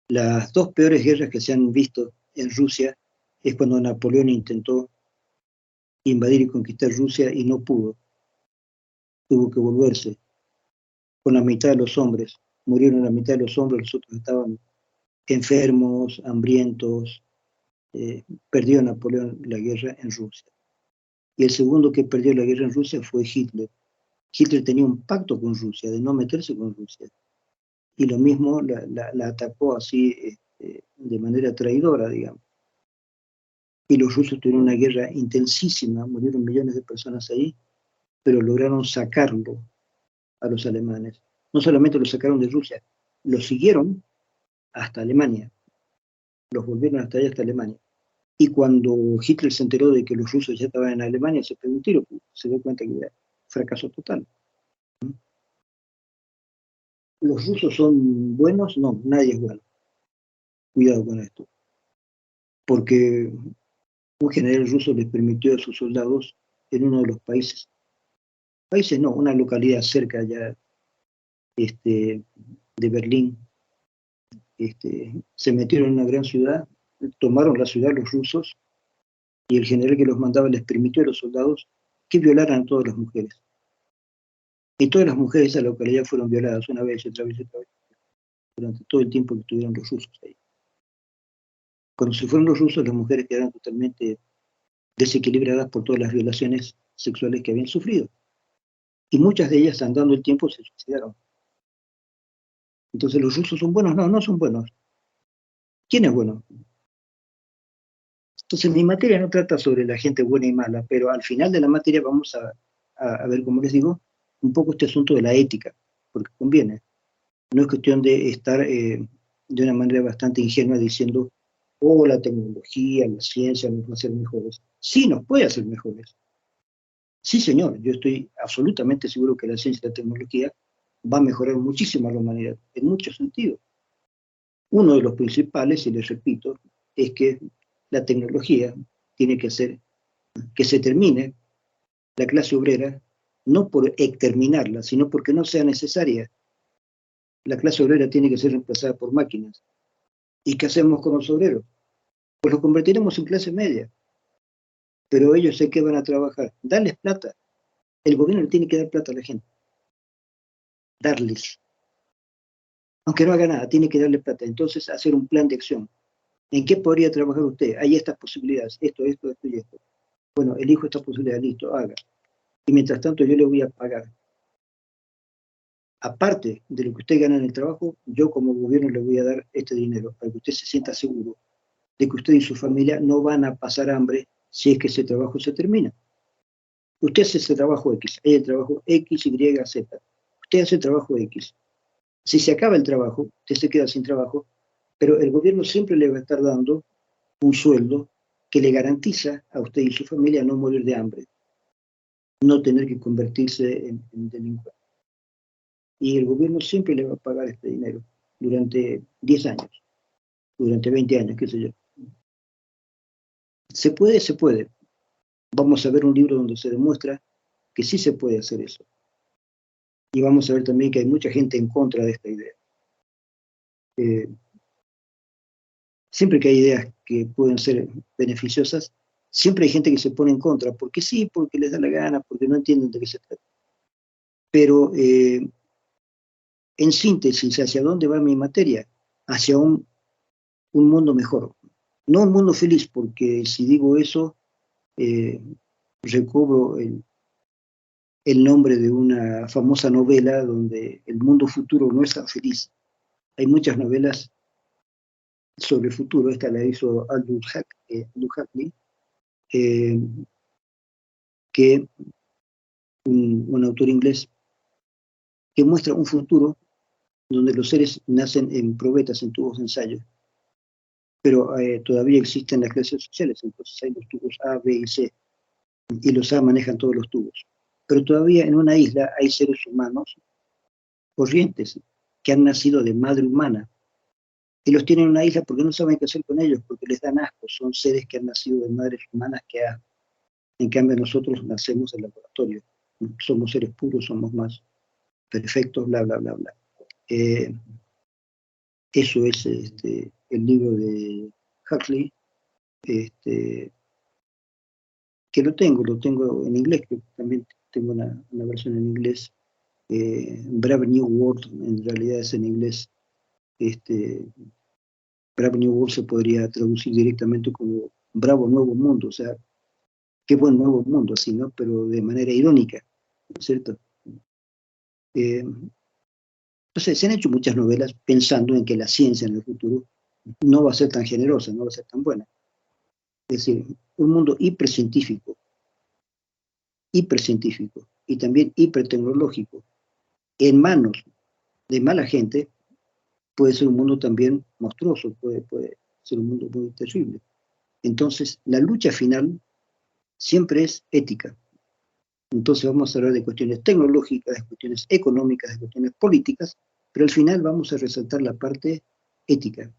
Las dos peores guerras que se han visto en Rusia es cuando Napoleón intentó invadir y conquistar Rusia y no pudo. Tuvo que volverse con la mitad de los hombres. Murieron la mitad de los hombres, los otros estaban enfermos, hambrientos. Perdió Napoleón la guerra en Rusia. Y el segundo que perdió la guerra en Rusia fue Hitler. Hitler tenía un pacto con Rusia de no meterse con Rusia. Y lo mismo la atacó así de manera traidora, digamos. Y los rusos tuvieron una guerra intensísima, murieron millones de personas ahí, pero lograron sacarlo a los alemanes. No solamente lo sacaron de Rusia, lo siguieron hasta Alemania, los volvieron hasta allá, hasta Alemania. Y cuando Hitler se enteró de que los rusos ya estaban en Alemania, se pegó un tiro, se dio cuenta que era fracaso total. ¿Los rusos son buenos? No, nadie es bueno. Cuidado con esto. Porque un general ruso les permitió a sus soldados en uno de los países no, una localidad cerca ya de Berlín, se metieron en una gran ciudad, tomaron la ciudad los rusos y el general que los mandaba les permitió a los soldados que violaran a todas las mujeres. Y todas las mujeres de esa localidad fueron violadas una vez, otra vez, otra vez, durante todo el tiempo que estuvieron los rusos ahí. Cuando se fueron los rusos, las mujeres quedaron totalmente desequilibradas por todas las violaciones sexuales que habían sufrido. Y muchas de ellas, andando el tiempo, se suicidaron. Entonces, ¿los rusos son buenos? No, no son buenos. ¿Quién es bueno? Entonces, mi materia no trata sobre la gente buena y mala, pero al final de la materia vamos a ver, como les digo, un poco este asunto de la ética, porque conviene. No es cuestión de estar de una manera bastante ingenua diciendo, oh, la tecnología, la ciencia nos va a hacer mejores. Sí, nos puede hacer mejores. Sí, señor, yo estoy absolutamente seguro que la ciencia y la tecnología va a mejorar muchísimo a la humanidad, en muchos sentidos. Uno de los principales, y les repito, es que la tecnología tiene que hacer que se termine la clase obrera, no por exterminarla, sino porque no sea necesaria. La clase obrera tiene que ser reemplazada por máquinas. ¿Y qué hacemos con los obreros? Pues los convertiremos en clase media. Pero ellos sé que van a trabajar. Darles plata. El gobierno le tiene que dar plata a la gente. Darles. aunque no haga nada, tiene que darle plata. Entonces, hacer un plan de acción. ¿En qué podría trabajar usted? Hay estas posibilidades, esto y esto. Bueno, elijo esta posibilidad, listo, haga. Y mientras tanto yo le voy a pagar. Aparte de lo que usted gana en el trabajo, yo como gobierno le voy a dar este dinero para que usted se sienta seguro de que usted y su familia no van a pasar hambre si es que ese trabajo se termina. Usted hace ese trabajo X, hay el trabajo X, Y, Z. Usted hace el trabajo X. Si se acaba el trabajo, usted se queda sin trabajo, pero el gobierno siempre le va a estar dando un sueldo que le garantiza a usted y su familia no morir de hambre, no tener que convertirse en delincuente. Y el gobierno siempre le va a pagar este dinero durante 10 años, durante 20 años, qué sé yo. ¿Se puede? Se puede. Vamos a ver un libro donde se demuestra que sí se puede hacer eso. Y vamos a ver también que hay mucha gente en contra de esta idea. Eh, Siempre que hay ideas que pueden ser beneficiosas, siempre hay gente que se pone en contra, porque sí, porque les da la gana, porque no entienden de qué se trata. Pero en síntesis, ¿hacia dónde va mi materia? Hacia un mundo mejor. No un mundo feliz, porque si digo eso, eh, recobro el nombre de una famosa novela donde el mundo futuro no es tan feliz. Hay muchas novelas sobre el futuro, esta la hizo Aldous Huxley, eh, que un autor inglés, que muestra un futuro donde los seres nacen en probetas, en tubos de ensayo, pero todavía existen las clases sociales, entonces hay los tubos A, B y C, y los A manejan todos los tubos. Pero todavía en una isla hay seres humanos corrientes que han nacido de madre humana y los tienen en una isla porque no saben qué hacer con ellos, porque les dan asco, son seres que han nacido de madres humanas que en cambio nosotros nacemos en laboratorio, somos seres puros, somos más perfectos, bla, bla, bla, bla. Eso es el libro de Huxley, este, que lo tengo en inglés, que también tengo una versión en inglés. Brave New World en realidad es en inglés. Brave New World se podría traducir directamente como Bravo Nuevo Mundo, o sea, qué buen nuevo mundo, así, ¿no? Pero de manera irónica, ¿no es cierto? Entonces, se han hecho muchas novelas pensando en que la ciencia en el futuro no va a ser tan generosa, no va a ser tan buena. Es decir, un mundo hipercientífico y también hipertecnológico en manos de mala gente puede ser un mundo también monstruoso, puede ser un mundo muy terrible. Entonces, la lucha final siempre es ética. Entonces vamos a hablar de cuestiones tecnológicas, de cuestiones económicas, de cuestiones políticas, pero al final vamos a resaltar la parte ética.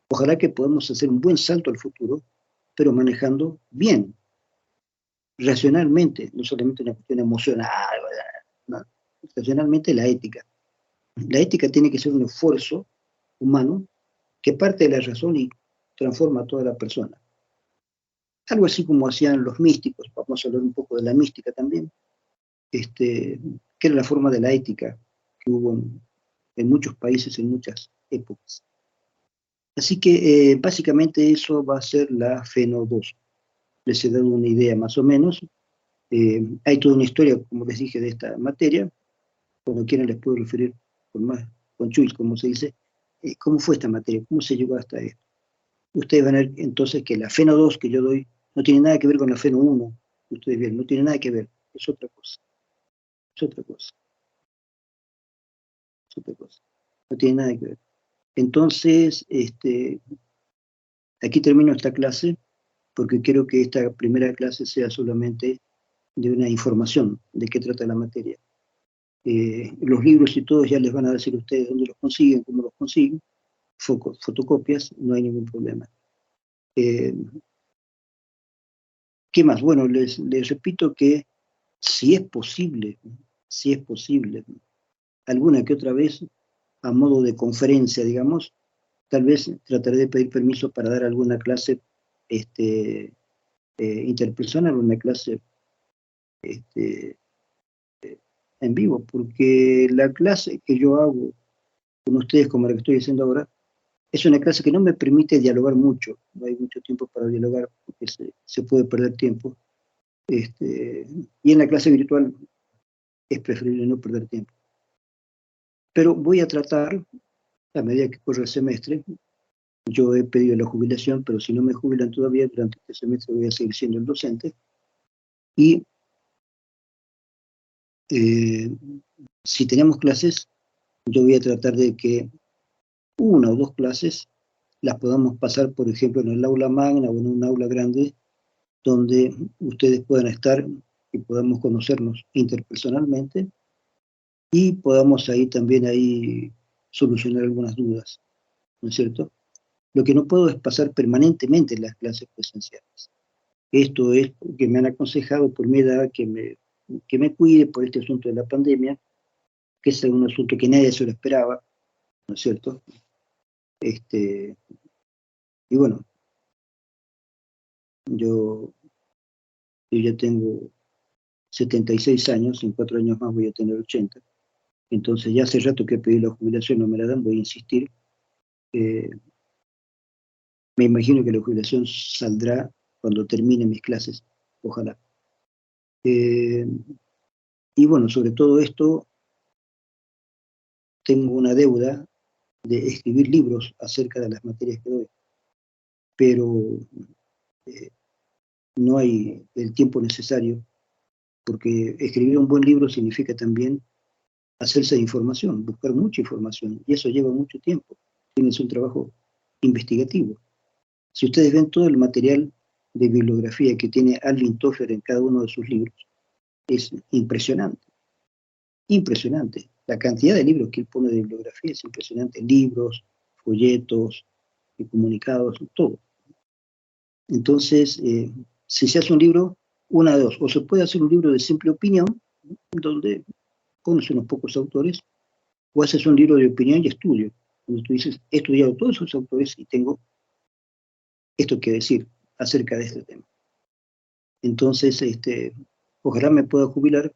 Ojalá que podamos hacer un buen salto al futuro, pero manejando bien, racionalmente, no solamente una cuestión emocional, no, racionalmente la ética. La ética tiene que ser un esfuerzo humano que parte de la razón y transforma a toda la persona. Algo así como hacían los místicos, vamos a hablar un poco de la mística también, que era la forma de la ética que hubo en muchos países, en muchas épocas. Así que básicamente eso va a ser la FENO 2. Les he dado una idea más o menos. Hay toda una historia, como les dije, de esta materia. Cuando quieran les puedo referir con Chuy, como se dice, cómo fue esta materia, cómo se llegó hasta esto. Ustedes van a ver entonces que la FENO 2 que yo doy no tiene nada que ver con la FENO 1. Ustedes ven, no tiene nada que ver. Es otra cosa. Es otra cosa. Es otra cosa. No tiene nada que ver. Entonces, aquí termino esta clase porque quiero que esta primera clase sea solamente de una información de qué trata la materia. Los libros y todos ya les van a decir a ustedes dónde los consiguen, cómo los consiguen, fotocopias, no hay ningún problema. ¿Qué más? Bueno, les repito que si es posible, alguna que otra vez, a modo de conferencia, digamos, tal vez trataré de pedir permiso para dar alguna clase interpersonal, una clase este, en vivo, porque la clase que yo hago con ustedes como la que estoy haciendo ahora, es una clase que no me permite dialogar mucho, no hay mucho tiempo para dialogar porque se puede perder tiempo. Y en la clase virtual es preferible no perder tiempo. Pero voy a tratar, a medida que corre el semestre, yo he pedido la jubilación, pero si no me jubilan todavía, durante este semestre voy a seguir siendo el docente. Y si tenemos clases, yo voy a tratar de que una o dos clases las podamos pasar, por ejemplo, en el aula magna o en un aula grande, donde ustedes puedan estar y podamos conocernos interpersonalmente y podamos ahí también solucionar algunas dudas, ¿no es cierto? Lo que no puedo es pasar permanentemente las clases presenciales. Esto es porque me han aconsejado por mi edad que me cuide por este asunto de la pandemia, que es un asunto que nadie se lo esperaba, ¿no es cierto? Y bueno, yo ya tengo 76 años, en 4 años más voy a tener 80. Entonces ya hace rato que pedí la jubilación, no me la dan, voy a insistir. Me imagino que la jubilación saldrá cuando termine mis clases, ojalá. Y bueno, sobre todo esto, tengo una deuda de escribir libros acerca de las materias que doy, pero no hay el tiempo necesario, porque escribir un buen libro significa también hacerse de información, buscar mucha información, y eso lleva mucho tiempo. Tienes un trabajo investigativo. Si ustedes ven todo el material de bibliografía que tiene Alvin Toffler en cada uno de sus libros, es impresionante, impresionante. La cantidad de libros que él pone de bibliografía es impresionante, libros, folletos, comunicados, todo. Entonces, si se hace un libro, una de dos, o se puede hacer un libro de simple opinión, donde pones unos pocos autores, o haces un libro de opinión y estudio, donde tú dices, he estudiado todos esos autores y tengo esto que decir acerca de este tema. Entonces, ojalá me pueda jubilar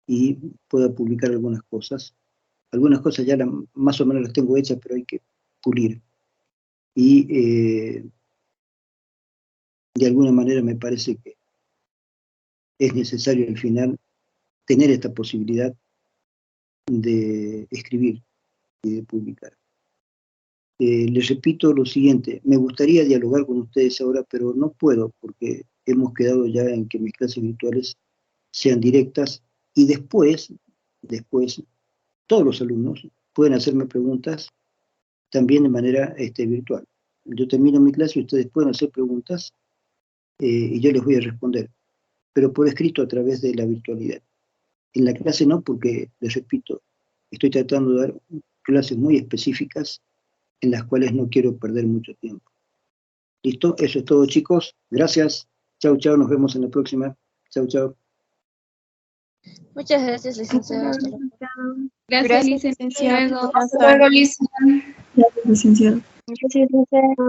y pueda publicar algunas cosas. Algunas cosas ya más o menos las tengo hechas, pero hay que pulir. Y de alguna manera me parece que es necesario al final tener esta posibilidad de escribir y de publicar. Les repito lo siguiente, me gustaría dialogar con ustedes ahora, pero no puedo porque hemos quedado ya en que mis clases virtuales sean directas y después todos los alumnos pueden hacerme preguntas también de manera virtual. Yo termino mi clase y ustedes pueden hacer preguntas y yo les voy a responder, pero por escrito a través de la virtualidad. En la clase no, porque, les repito, estoy tratando de dar clases muy específicas en las cuales no quiero perder mucho tiempo. ¿Listo? Eso es todo, chicos. Gracias. Chau, chau. Nos vemos en la próxima. Chau, chau. Muchas gracias, licenciado. Gracias, licenciado. Hasta luego, licenciado. Gracias, licenciado. Gracias, licenciado.